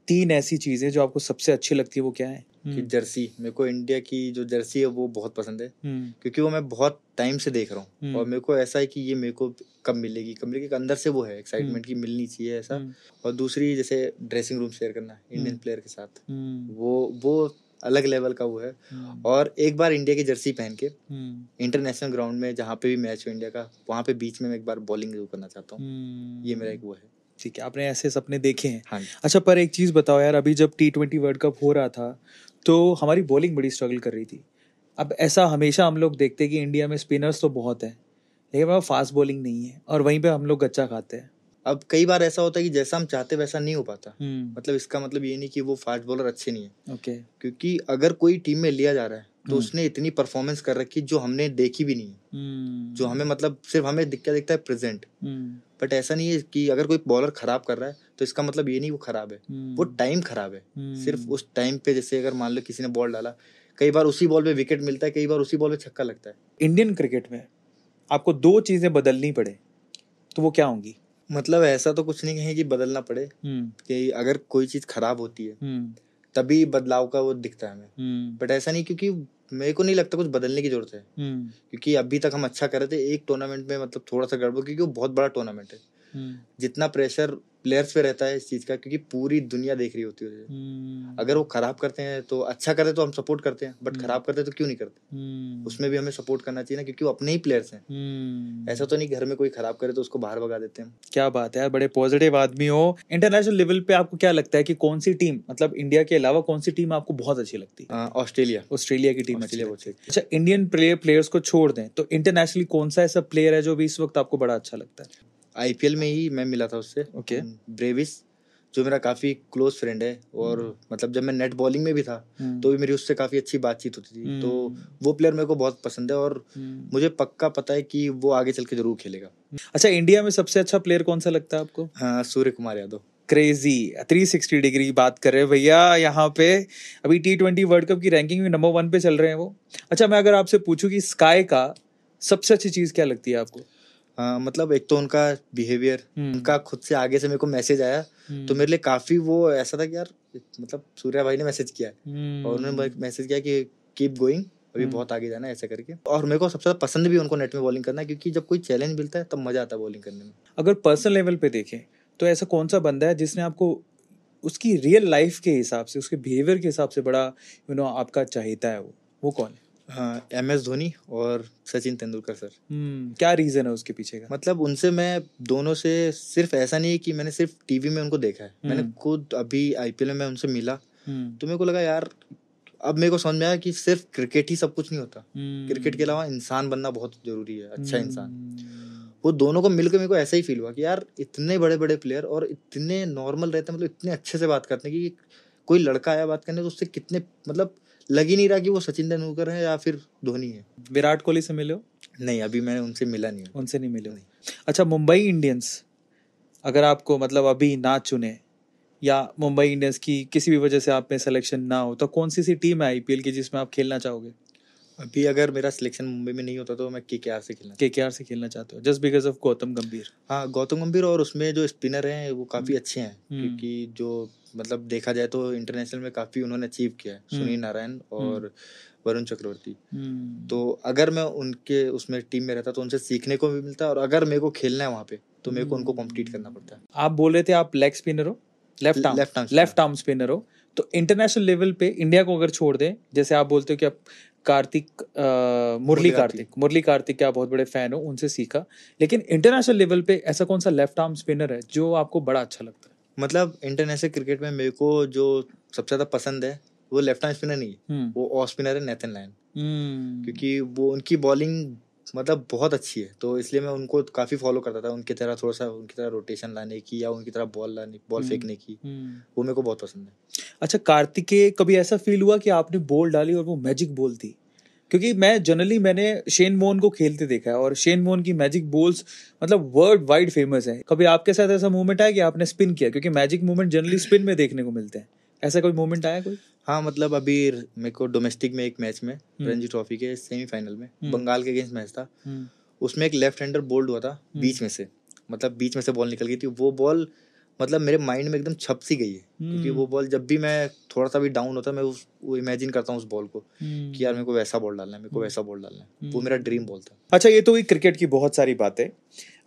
3 ऐसी चीजें जो आपको सबसे अच्छी लगती है, वो क्या है? कि जर्सी, मेरे को इंडिया की जो जर्सी है वो बहुत पसंद है, क्योंकि वो मैं बहुत टाइम से देख रहा हूँ। और मेरे को ऐसा है कि ये मेरे को कब मिलेगी, अंदर से वो है एक्साइटमेंट की मिलनी चाहिए ऐसा। और दूसरी, जैसे ड्रेसिंग रूम शेयर करना इंडियन प्लेयर के साथ, वो अलग लेवल का वो है। और एक बार इंडिया की जर्सी पहन के इंटरनेशनल ग्राउंड में जहाँ पे भी मैच हो इंडिया का, वहाँ पे बीच में मैं एक बार बॉलिंग जरूर करना चाहता हूँ। ये मेरा एक वो है। ठीक है, आपने ऐसे सपने देखे हैं। हाँ। अच्छा, पर एक चीज बताओ यार, अभी जब T20 वर्ल्ड कप हो रहा था तो हमारी बॉलिंग बड़ी स्ट्रगल कर रही थी। अब ऐसा हमेशा हम लोग देखते हैं कि इंडिया में स्पिनर्स तो बहुत है, लेकिन वहाँ फास्ट बॉलिंग नहीं है, और वहीं पे हम लोग गच्चा खाते हैं। अब कई बार ऐसा होता है कि जैसा हम चाहते वैसा नहीं हो पाता। मतलब इसका मतलब ये नहीं कि वो फास्ट बॉलर अच्छे नहीं है। ओके। क्योंकि अगर कोई टीम में लिया जा रहा है तो उसने इतनी परफॉर्मेंस कर रखी जो हमने देखी भी नहीं है। जो हमें मतलब सिर्फ हमें दिखता है प्रेजेंट, बट ऐसा नहीं है कि अगर कोई बॉलर खराब कर रहा है तो इसका मतलब ये नहीं वो खराब है, वो टाइम खराब है। सिर्फ उस टाइम पे, जैसे अगर मान लो किसी ने बॉल डाला, कई बार उसी बॉल पे विकेट मिलता है, कई बार उसी बॉल पे छक्का लगता है। इंडियन क्रिकेट में आपको 2 चीजें बदलनी पड़े तो वो क्या होंगी? मतलब ऐसा तो कुछ नहीं है कि बदलना पड़े, कि अगर कोई चीज खराब होती है तभी बदलाव का वो दिखता है हमें, बट ऐसा नहीं, क्योंकि मेरे को नहीं लगता कुछ बदलने की जरूरत है। क्योंकि अभी तक हम अच्छा कर रहे थे, एक टूर्नामेंट में मतलब थोड़ा सा गड़बड़, क्योंकि वो बहुत बड़ा टूर्नामेंट है। जितना प्रेशर प्लेयर्स पे रहता है इस चीज का, क्योंकि पूरी दुनिया देख रही होती है। अगर वो खराब करते हैं तो अच्छा करते तो हम सपोर्ट करते हैं, बट खराब करते तो क्यों नहीं करते? उसमें भी हमें सपोर्ट करना चाहिए ना, क्योंकि वो अपने ही प्लेयर्स हैं। ऐसा तो नहीं घर में कोई खराब करे तो उसको बाहर भगा देते हैं। क्या बात है यार, बड़े पॉजिटिव आदमी हो। इंटरनेशनल लेवल पे आपको क्या लगता है कि कौन सी टीम, मतलब इंडिया के अलावा कौन सी टीम आपको बहुत अच्छी लगती है? ऑस्ट्रेलिया की टीम अच्छी लगती है। अच्छा, इंडियन प्लेयर्स को छोड़ दें तो इंटरनेशनली कौन सा ऐसा प्लेयर है जो भी इस वक्त आपको बड़ा अच्छा लगता है? आईपीएल में ही मैं मिला था उससे। ओके। ब्रेविस, जो मेरा काफी क्लोज फ्रेंड है, और मतलब जब मैं नेट बॉलिंग में भी था तो भी मेरी उससे काफी अच्छी बातचीत होती थी। तो वो प्लेयर मेरे को बहुत पसंद है, और मुझे पक्का पता है कि वो आगे चल के जरूर खेलेगा। अच्छा, इंडिया में सबसे अच्छा प्लेयर कौन सा लगता है आपको? हाँ, सूर्य कुमार यादव। क्रेजी 360 डिग्री बात कर रहे हैं भैया यहाँ पे। अभी T20 वर्ल्ड कप की रैंकिंग में नंबर 1 पे चल रहे हैं वो। अच्छा, मैं अगर आपसे पूछूं कि स्काई का सबसे अच्छी चीज क्या लगती है आपको? मतलब एक तो उनका बिहेवियर, उनका खुद से आगे से मेरे को मैसेज आया तो मेरे लिए काफी वो ऐसा था कि यार, मतलब सूर्या भाई ने मैसेज किया है, और उन्होंने मैसेज किया कि कीप गोइंग, अभी बहुत आगे जाना है, ऐसा करके। और मेरे को सबसे ज्यादा पसंद भी उनको नेट में बॉलिंग करना, क्योंकि जब कोई चैलेंज मिलता है तब मजा आता है बॉलिंग करने में। अगर पर्सनल लेवल पे देखें तो ऐसा कौन सा बंदा है जिसने आपको उसकी रियल लाइफ के हिसाब से, उसके बिहेवियर के हिसाब से बड़ा आपका चाहता है? वो कौन है? हाँ, MS धोनी और सचिन तेंदुलकर सर। क्या रीजन है उसके पीछे का? मतलब उनसे मैं दोनों से सिर्फ ऐसा नहीं है कि मैंने सिर्फ टीवी में उनको देखा है, मैंने खुद अभी आईपीएल में मैं उनसे मिला तो मेरे को लगा यार, अब मेरे को समझ में आया कि सिर्फ क्रिकेट ही सब कुछ नहीं होता। क्रिकेट के अलावा इंसान बनना बहुत जरूरी है, अच्छा इंसान। वो दोनों को मिलकर मेरे को ऐसा ही फील हुआ कि यार, इतने बड़े बड़े प्लेयर और इतने नॉर्मल रहते हैं, मतलब इतने अच्छे से बात करते हैं कि कोई लड़का आया बात करने तो उससे कितने, मतलब लग ही नहीं रहा कि वो सचिन तेंदुलकर है या फिर धोनी है। विराट कोहली से मिले हो? नहीं, अभी मैंने उनसे मिला नहीं। उनसे नहीं मिले? नहीं। अच्छा, मुंबई इंडियंस अगर आपको मतलब अभी ना चुने, या मुंबई इंडियंस की किसी भी वजह से आप में सिलेक्शन ना हो, तो कौन सी टीम है आईपीएल की जिसमें आप खेलना चाहोगे? अभी अगर मेरा सिलेक्शन मुंबई में नहीं होता तो मैं केकेआर से खेलना चाहते हो जस्ट बिकॉज ऑफ गौतम गंभीर? हाँ, गौतम गंभीर, और उसमें जो स्पिनर हैं वो काफ़ी अच्छे हैं, क्योंकि जो मतलब देखा जाए तो इंटरनेशनल में काफ़ी उन्होंने अचीव किया है, सुनील नारायण और वरुण चक्रवर्ती। तो अगर मैं उनके उसमें टीम में रहता तो उनसे सीखने को भी मिलता है, और अगर मेरे को खेलना है वहाँ पे तो मेरे को उनको कॉम्पीट करना पड़ता है। आप बोल रहे थे आप लेग स्पिनर हो, लेफ्ट आर्म स्पिनर हो, तो इंटरनेशनल लेवल पे इंडिया को अगर छोड़ दें, जैसे आप बोलते हो कि आप मुरली कार्तिक के आप बहुत बड़े फैन हो, उनसे सीखा, लेकिन इंटरनेशनल लेवल पे ऐसा कौन सा लेफ्ट आर्म स्पिनर है जो आपको बड़ा अच्छा लगता है? मतलब इंटरनेशनल क्रिकेट में मेरे को जो सबसे ज्यादा पसंद है वो लेफ्ट आर्म स्पिनर नहीं है, वो ऑफ स्पिनर है नेथन लायन, क्योंकि वो उनकी बॉलिंग मतलब बहुत अच्छी है, तो इसलिए मैं उनको काफी फॉलो करता था, उनकी तरह थोड़ा सा उनकी तरह रोटेशन लाने की या उनकी तरह बॉल फेंकने की, वो मेरे को बहुत पसंद है। अच्छा, कार्तिक के कभी ऐसा फील हुआ कि आपने बॉल डाली और वो मैजिक बॉल थी? क्योंकि मैंने शेन वॉर्न को खेलते देखा है और शेन वॉर्न की मैजिक बॉल्स मतलब वर्ल्ड वाइड फेमस है। कभी आपके साथ ऐसा मोमेंट आया कि आपने स्पिन किया? क्योंकि मैजिक मोमेंट जनरली स्पिन में देखने को मिलते हैं, ऐसा कोई मोमेंट आया कोई? हाँ, मतलब अभी मेरे को डोमेस्टिक में एक मैच में रणजी ट्रॉफी के सेमीफाइनल में बंगाल के अगेंस्ट मैच था, उसमें एक लेफ्ट हैंडर बोल्ड हुआ था बीच में से, मतलब बीच में से बॉल निकल गई थी, वो बॉल मतलब मेरे माइंड में एकदम छप सी गई है, क्योंकि वो बॉल जब भी मैं थोड़ा सा भी डाउन होता है मैं वो इमेजिन करता हूँ उस बॉल को कि यार मेरे को वैसा बॉल डालना है, मेरे को वैसा बॉल डालना है, वो मेरा ड्रीम बॉल था। अच्छा, ये तो हुई क्रिकेट की बहुत सारी बातें।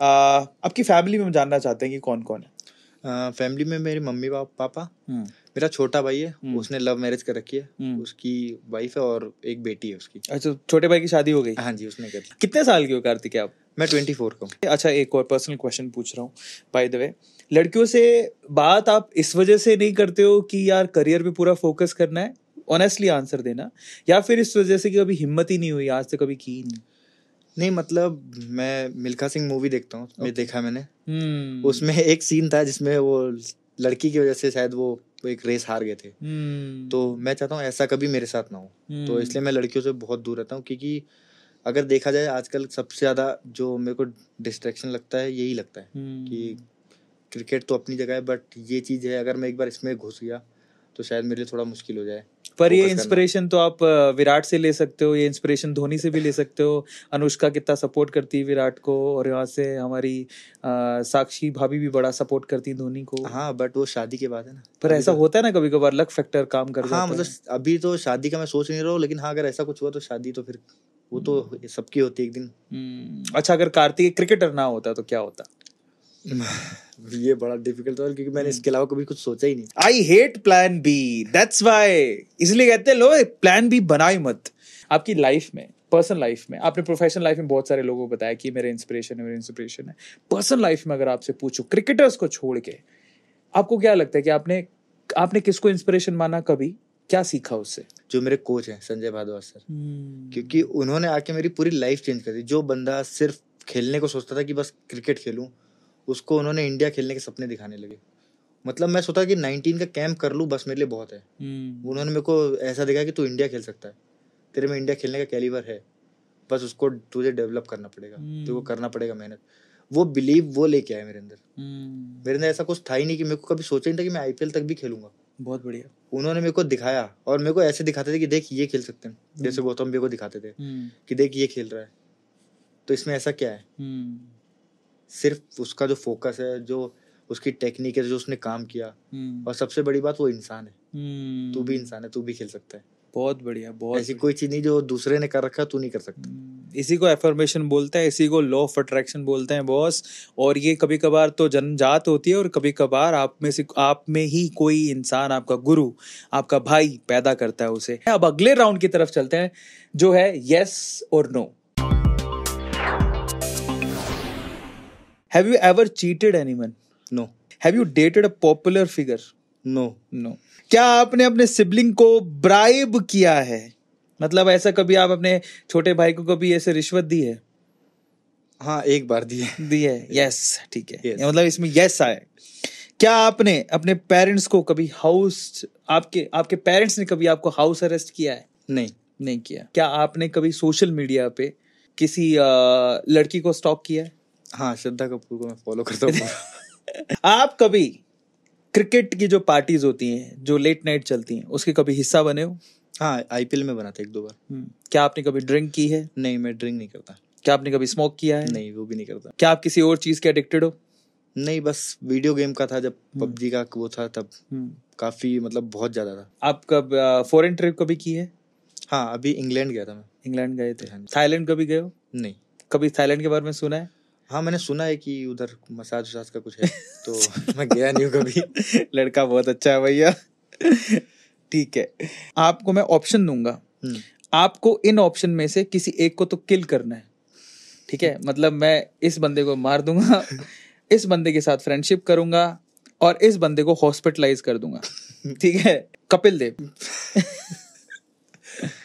आपकी फैमिली में जानना चाहते हैं कि कौन कौन है? फैमिली में मेरे मम्मी पापा, मेरा छोटा भाई है, उसने लव मैरिज कर रखी है, उसकी वाइफ है और एक बेटी है उसकी। अच्छा, छोटे भाई की शादी हो गई? हाँ जी, उसने कर ली। कितने साल के हो कार्तिक आप? मैं 24 का हूँ। अच्छा, एक और पर्सनल क्वेश्चन पूछ रहा हूँ बाय द वे, लड़कियों से बात आप इस वजह से नहीं करते हो कि यार करियर पे पूरा फोकस करना है? ऑनेस्टली आंसर देना, या फिर इस वजह से कि कभी हिम्मत ही नहीं हुई, आज तक कभी की नहीं, मतलब मैं मिल्खा सिंह मूवी देखता हूँ, मैं देखा मैंने, उसमें एक सीन था जिसमें वो लड़की की वजह से शायद वो एक रेस हार गए थे, तो मैं चाहता हूँ ऐसा कभी मेरे साथ ना हो, तो इसलिए मैं लड़कियों से बहुत दूर रहता हूँ, क्योंकि अगर देखा जाए आजकल सबसे ज्यादा जो मेरे को डिस्ट्रैक्शन लगता है यही लगता है कि क्रिकेट तो अपनी जगह है, बट ये चीज है अगर मैं एक बार इसमें घुस गया तो शायद मेरे लिए थोड़ा मुश्किल हो जाए। पर ये इंस्पिरेशन तो आप विराट से ले सकते हो, ये इंस्पिरेशन धोनी से भी ले सकते हो। अनुष्का कितना सपोर्ट करती है विराट को, और यहाँ से हमारी साक्षी भाभी भी बड़ा सपोर्ट करती है धोनी को। हाँ, बट वो शादी के बाद है ना। पर ऐसा होता है ना कभी कभार लक फैक्टर काम कर जाता है। हाँ, मतलब अभी तो शादी का मैं सोच नहीं रहा हूँ, लेकिन हाँ अगर ऐसा कुछ हुआ तो शादी तो फिर वो तो सबकी होती है एक दिन। अच्छा, अगर कार्तिक क्रिकेटर ना होता तो क्या होता? ये बड़ा डिफिकल्ट था, क्योंकि मैंने इसके अलावा कभी कुछ सोचा ही नहीं। I hate plan B, that's why, इसलिए कहते हैं लोग प्लान बी बनाई मत। आपकी लाइफ में, पर्सनल लाइफ में, आपने प्रोफेशनल लाइफ में बहुत सारे लोगों को बताया कि मेरे इंस्पिरेशन है। पर्सनल लाइफ में अगर आपसे पूछो क्रिकेटर्स को छोड़ के, आपको क्या लगता है कि आपने किसको इंस्पिरेशन माना, कभी क्या सीखा उससे? जो मेरे कोच हैं संजय भारद्वाज सर, क्योंकि उन्होंने आके मेरी पूरी लाइफ चेंज कर दी। जो बंदा सिर्फ खेलने को सोचता था कि बस क्रिकेट खेलूं, उसको उन्होंने इंडिया खेलने के सपने दिखाने लगे। मतलब मैं सोचा कि 19 का कैंप कर लूं बस मेरे लिए बहुत है। उन्होंने मेरे को ऐसा दिखाया कि तू इंडिया खेल सकता है, तेरे में इंडिया खेलने का कैलिबर है, बस उसको तुझे डेवलप करना पड़ेगा, तेरे को करना पड़ेगा मेहनत। वो बिलीव वो लेके आए मेरे अंदर ऐसा कुछ था ही नहीं कि मेरे को कभी सोचा नहीं था कि मैं IPL तक भी खेलूंगा। बहुत बढ़िया। उन्होंने मेरे को दिखाया, और मेरे को ऐसे दिखाते थे कि देख ये खेल सकते हैं, जैसे गौतम को दिखाते थे कि देख ये खेल रहा है, तो इसमें ऐसा क्या है। सिर्फ उसका जो फोकस है, जो उसकी टेक्निक है, जो उसने काम किया, और सबसे बड़ी बात वो इंसान है। तू भी इंसान है, तू भी खेल सकता है। बहुत बढ़िया। बहुत ऐसी कोई चीज नहीं जो दूसरे ने कर रखा तू नहीं कर सकता। इसी को एफर्मेशन बोलते हैं, इसी को लॉ ऑफ अट्रैक्शन बोलते हैं बॉस। और ये कभी कभार तो जन्मजात होती है, और कभी कभार आप में ही कोई इंसान, आपका गुरु, आपका भाई पैदा करता है उसे। अब अगले राउंड की तरफ चलते हैं, जो है यस और no. Have you ever cheated anyone? No. Have you dated a popular figure? No. No. क्या आपने अपने सिबलिंग को ब्राइब किया है? मतलब ऐसा कभी आप अपने छोटे भाई को कभी ऐसे रिश्वत दी है? हाँ, एक बार दी है। यस, ठीक है। मतलब इसमें यस आए। क्या आपने अपने पेरेंट्स को कभी आपके पेरेंट्स ने कभी आपको हाउस अरेस्ट किया है? नहीं किया। क्या आपने कभी सोशल मीडिया पे किसी लड़की को स्टॉक किया है? हाँ, श्रद्धा कपूर को मैं फॉलो करता हूँ। आप कभी क्रिकेट की जो पार्टीज होती हैं, जो लेट नाइट चलती हैं, उसके कभी हिस्सा बने हो? हाँ, आईपीएल में बना था 1-2 बार। क्या आपने कभी ड्रिंक की है? नहीं, मैं ड्रिंक नहीं करता। क्या आपने कभी स्मोक किया है? नहीं, वो भी नहीं करता। क्या आप किसी और चीज के एडिक्टेड हो? नहीं, बस वीडियो गेम का था, जब पबजी का वो था तब काफी, मतलब बहुत ज्यादा था। आप कब फॉरेन ट्रिप कभी की है? हाँ, अभी इंग्लैंड गया था मैं। इंग्लैंड गए थे? थाईलैंड कभी गए हो? नहीं। कभी थाईलैंड के बारे में सुना है? हाँ, मैंने सुना है कि उधर मसाज वसाज का कुछ है, तो मैं गया नहीं हूँ कभी। लड़का बहुत अच्छा है भैया। ठीक है, आपको मैं ऑप्शन दूंगा, आपको इन ऑप्शन में से किसी एक को तो किल करना है, ठीक है? मतलब मैं इस बंदे को मार दूंगा, इस बंदे के साथ फ्रेंडशिप करूंगा और इस बंदे को हॉस्पिटलाइज कर दूंगा, ठीक है? कपिल देव।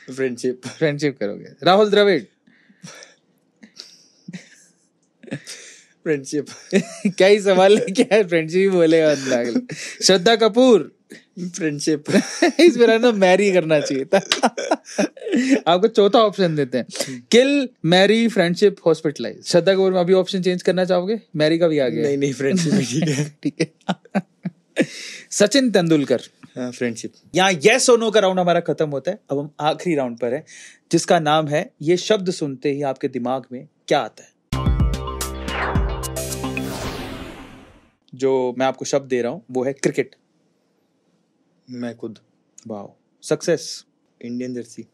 फ्रेंडशिप करोगे? राहुल द्रविड़। फ्रेंडशिप। क्या ही सवाल है, क्या है? फ्रेंडशिप ही बोलेगा बंदा। श्रद्धा कपूर। फ्रेंडशिप। इस बार ना मैरी करना चाहिए था। आपको चौथा ऑप्शन देते हैं, किल, Mary, friendship, hospitalise. Shraddha Kapoor में अभी ऑप्शन चेंज करना चाहोगे? मैरी का भी आ गया। नहीं, फ्रेंडशिप ही ठीक है। ठीक है। सचिन तेंदुलकर। फ्रेंडशिप। यहाँ यस और नो का राउंड हमारा खत्म होता है। अब हम आखिरी राउंड पर है, जिसका नाम है ये शब्द सुनते ही आपके दिमाग में क्या आता है। जो मैं आपको शब्द दे रहा हूं वो है क्रिकेट। मैं खुद। Wow. Success. Indian jersey.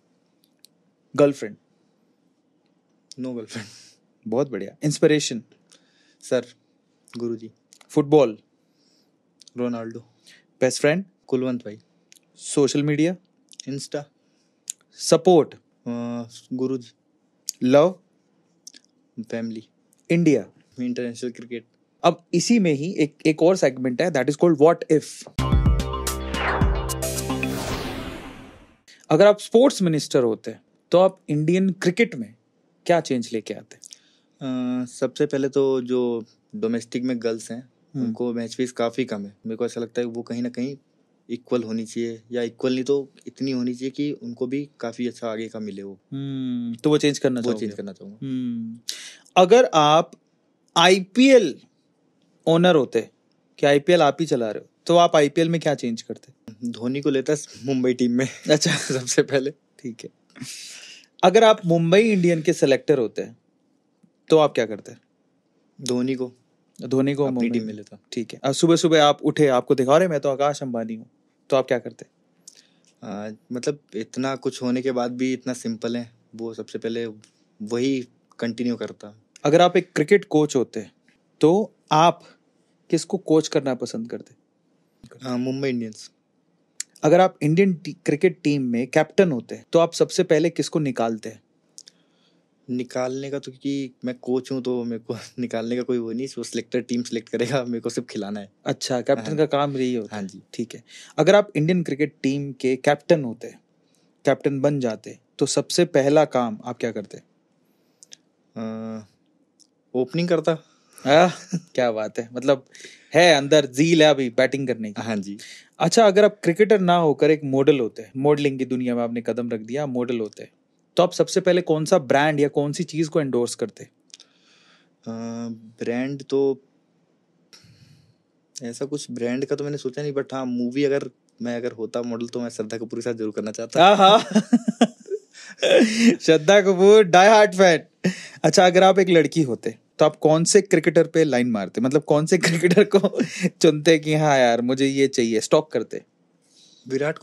Girlfriend. No girlfriend. बहुत बढ़िया। Inspiration. Sir, Guruji. Football. Ronaldo. Best friend. Kulwant भाई। Social media. Insta. Support. Guruji. Love. Family. India. International cricket. अब इसी में ही एक और सेगमेंट है, that is called what if. अगर आप स्पोर्ट्स मिनिस्टर होते तो आप इंडियन क्रिकेट में क्या चेंज लेके आते? सबसे पहले तो जो डोमेस्टिक में गर्ल्स हैं उनको मैच फीस काफ़ी कम है। मेरे को ऐसा लगता है वो कहीं ना कहीं इक्वल होनी चाहिए, या इक्वल नहीं तो इतनी होनी चाहिए कि उनको भी काफ़ी अच्छा आगे का मिले। वो तो वो चेंज करना चाहूँगा। अगर आप आईपीएल ओनर होते कि आईपीएल आप ही चला रहे हो, तो आप आईपीएल में क्या चेंज करते? धोनी को लेता मुंबई टीम में। अच्छा। सबसे पहले। ठीक है। अगर आप मुंबई इंडियन के सेलेक्टर होते हैं तो आप क्या करते? धोनी को अपनी टीम में लेता। ठीक है। अब सुबह सुबह आप उठे, आपको दिखा रहे मैं तो आकाश अंबानी हूँ, तो आप क्या करते? मतलब इतना कुछ होने के बाद भी इतना सिंपल है, वो सबसे पहले वही कंटिन्यू करता। अगर आप एक क्रिकेट कोच होते तो आप किसको कोच करना पसंद करते? मुंबई इंडियंस। अगर आप इंडियन क्रिकेट टीम में कैप्टन होते तो आप सबसे पहले किसको निकालते? निकालने का तो, क्योंकि मैं कोच हूँ तो मेरे को निकालने का कोई वो नहीं, वो सिलेक्टर टीम सिलेक्ट करेगा, मेरे को सिर्फ खिलाना है। अच्छा, कैप्टन का काम यही होता है। हाँ जी। ठीक है। अगर आप इंडियन क्रिकेट टीम के कैप्टन होते, कैप्टन बन जाते, तो सबसे पहला काम आप क्या करते? ओपनिंग करता। क्या बात है, मतलब है अंदर जील है अभी बैटिंग करने की। हाँ जी। अच्छा, अगर आप क्रिकेटर ना होकर एक मॉडल होते, मॉडलिंग की दुनिया में आपने कदम रख दिया, मॉडल होते, तो आप सबसे पहले कौन सा ब्रांड या कौन सी चीज को एंडोर्स करते? ब्रांड तो ऐसा कुछ ब्रांड का तो मैंने सोचा नहीं, बट हाँ, मूवी अगर मैं होता मॉडल तो मैं श्रद्धा कपूर के साथ जरूर करना चाहता। Shraddha Kapoor die hard fan. अच्छा, अगर आप एक लड़की होते तो आप कौन से क्रिकेटर पे लाइन मारते? मतलब कौन से क्रिकेटर को चुनते कि हाँ यार मुझे ये चाहिए, स्टॉक करते? विराट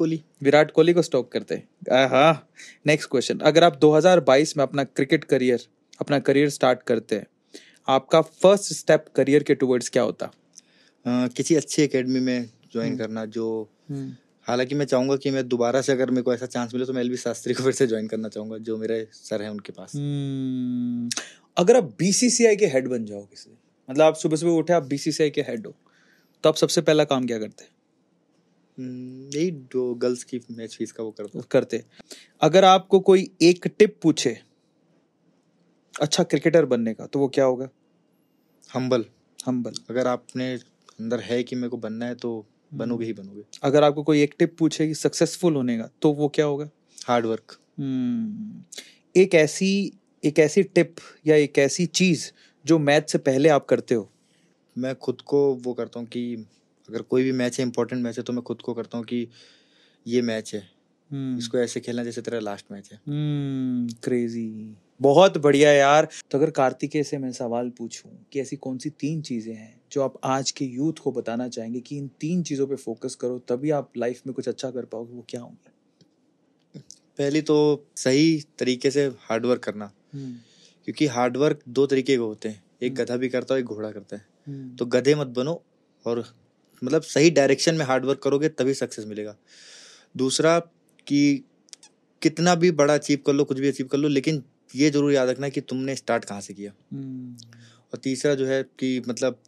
कोहली को स्टॉक करते। हाँ। नेक्स्ट क्वेश्चन, अगर आप 2022 में अपना करियर स्टार्ट करते हैं, आपका फर्स्ट स्टेप करियर के टुवर्ड्स क्या होता? किसी अच्छी एकेडमी में ज्वाइन करना, जो हालांकि मैं चाहूंगा कि मैं दोबारा से अगर मेरे को ऐसा चांस मिले तो मैं एलवी शास्त्री को फिर से ज्वाइन करना चाहूंगा, जो मेरे सर हैं उनके पास। अगर आप बीसीसीआई के हेड बन जाओ किसी, मतलब आप सुबह सुबह उठे, आप बीसीसीआई के हेड हो, तो आप सबसे पहला काम क्या करते? यही जो गर्ल्स की मैच फीस का वो करते। अगर आपको कोई एक टिप पूछे अच्छा क्रिकेटर बनने का, तो वो क्या होगा? हम्बल। अगर आपने अंदर है कि मेरे को बनना है तो बनोगे ही बनोगे। अगर आपको कोई एक टिप पूछे कि सक्सेसफुल होने का, तो वो क्या होगा? Hard work. एक ऐसी टिप या एक ऐसी चीज जो मैच से पहले आप करते हो? मैं खुद को वो करता हूँ कि अगर कोई भी मैच है, इंपॉर्टेंट मैच है, तो मैं खुद को करता हूँ कि ये मैच है, इसको ऐसे खेलना जैसे तेरा लास्ट मैच है। क्रेजी, बहुत बढ़िया यार। तो अगर कार्तिकेय से मैं सवाल पूछूं कि ऐसी कौन सी 3 चीजें हैं जो आप आज के यूथ को बताना चाहेंगे कि इन 3 चीजों पे फोकस करो तभी आप लाइफ में कुछ अच्छा कर पाओगे, वो क्या होंगे? पहली तो सही तरीके से हार्ड वर्क करना, क्योंकि हार्ड वर्क 2 तरीके के होते हैं, एक गधा भी करता है, एक घोड़ा करता है। तो गधे मत बनो और मतलब सही डायरेक्शन में हार्ड वर्क करोगे तभी सक्सेस मिलेगा। दूसरा कि कितना भी बड़ा अचीव कर लो, कुछ भी अचीव कर लो, लेकिन ये जरूर याद रखना कि तुमने स्टार्ट कहाँ से किया। और तीसरा जो है कि मतलब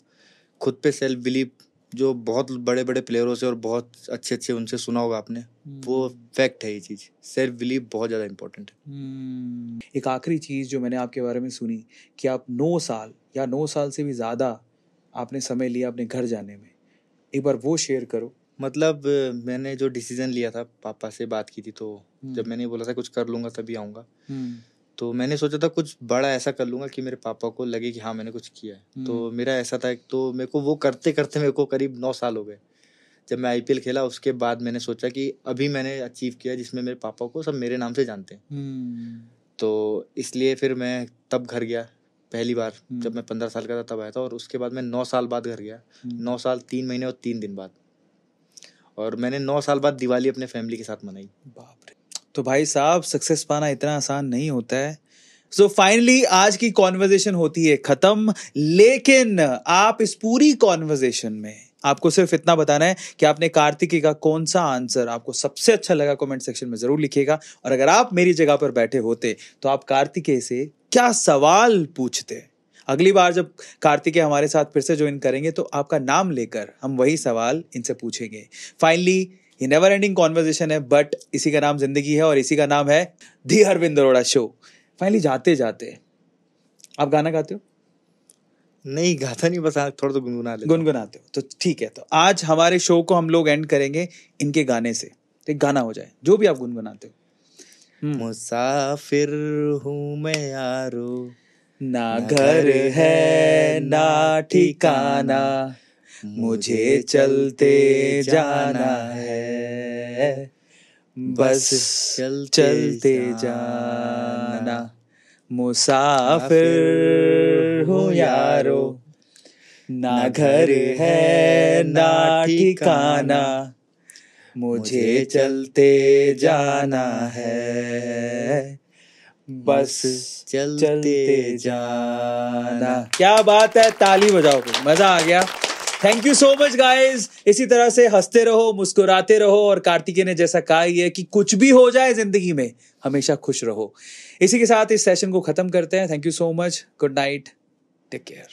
खुद पे सेल्फ बिलीव, जो बहुत बड़े बड़े प्लेयरों से और बहुत अच्छे अच्छे उनसे सुना होगा आपने, वो फैक्ट है। ये चीज सेल्फ बिलीव बहुत ज्यादा इंपॉर्टेंट है। एक आखिरी चीज जो मैंने आपके बारे में सुनी कि आप 9 साल या 9 साल से भी ज्यादा आपने समय लिया अपने घर जाने में, एक बार वो शेयर करो। मतलब मैंने जो डिसीजन लिया था, पापा से बात की थी, तो जब मैंने बोला था कुछ कर लूंगा तभी आऊंगा, तो मैंने सोचा था कुछ बड़ा ऐसा कर लूंगा कि मेरे पापा को लगे कि हाँ मैंने कुछ किया है। तो मेरा ऐसा था, तो मेरे को वो करते करते मेरे को करीब 9 साल हो गए। जब मैं IPL खेला उसके बाद मैंने सोचा कि अभी मैंने अचीव किया जिसमें मेरे पापा को सब मेरे नाम से जानते हैं। तो इसलिए फिर मैं तब घर गया पहली बार, जब मैं 15 साल का था तब आया था। और उसके बाद मैं 9 साल बाद घर गया, 9 साल 3 महीने और 3 दिन बाद। और मैंने 9 साल बाद दिवाली अपने फैमिली के साथ मनाई। बाप रे। तो भाई साहब, सक्सेस पाना इतना आसान नहीं होता है। सो फाइनली आज की कॉन्वर्जेशन होती है खत्म, लेकिन आप इस पूरी कॉन्वर्जेशन में आपको सिर्फ इतना बताना है कि आपने कार्तिकेय का कौन सा आंसर आपको सबसे अच्छा लगा, कमेंट सेक्शन में जरूर लिखिएगा। और अगर आप मेरी जगह पर बैठे होते तो आप कार्तिकेय से क्या सवाल पूछते? अगली बार जब कार्तिकेय हमारे साथ फिर से ज्वाइन करेंगे तो आपका नाम लेकर हम वही सवाल इनसे पूछेंगे। फाइनली ये नेवर एंडिंग कॉन्वर्सेशन है, बट इसी का नाम जिंदगी है और इसी का नाम है दी अरविंद अरोड़ा शो। फाइनली जाते जाते आप गाना गाते हो? नहीं गाता नहीं, बस थोड़ा तो गुनगुनाते हो। तो ठीक है, तो आज हमारे शो को हम लोग एंड करेंगे इनके गाने से। तो एक गाना हो जाए जो भी आप गुनगुनाते हो। मुसाफिर हूँ मैं यारो, ना घर है ना ठिकाना, मुझे चलते जाना है, बस चलते जाना। मुसाफिर हूँ यारो, ना घर है ना ठिकाना, मुझे चलते जाना है, बस चलते जाना। क्या बात है, ताली बजाओ, मजा आ गया। Thank you so much guys. इसी तरह से हंसते रहो, मुस्कुराते रहो, और कार्तिकेय ने जैसा कहा ही है कि कुछ भी हो जाए जिंदगी में हमेशा खुश रहो। इसी के साथ इस सेशन को खत्म करते हैं। Thank you so much, good night, take care.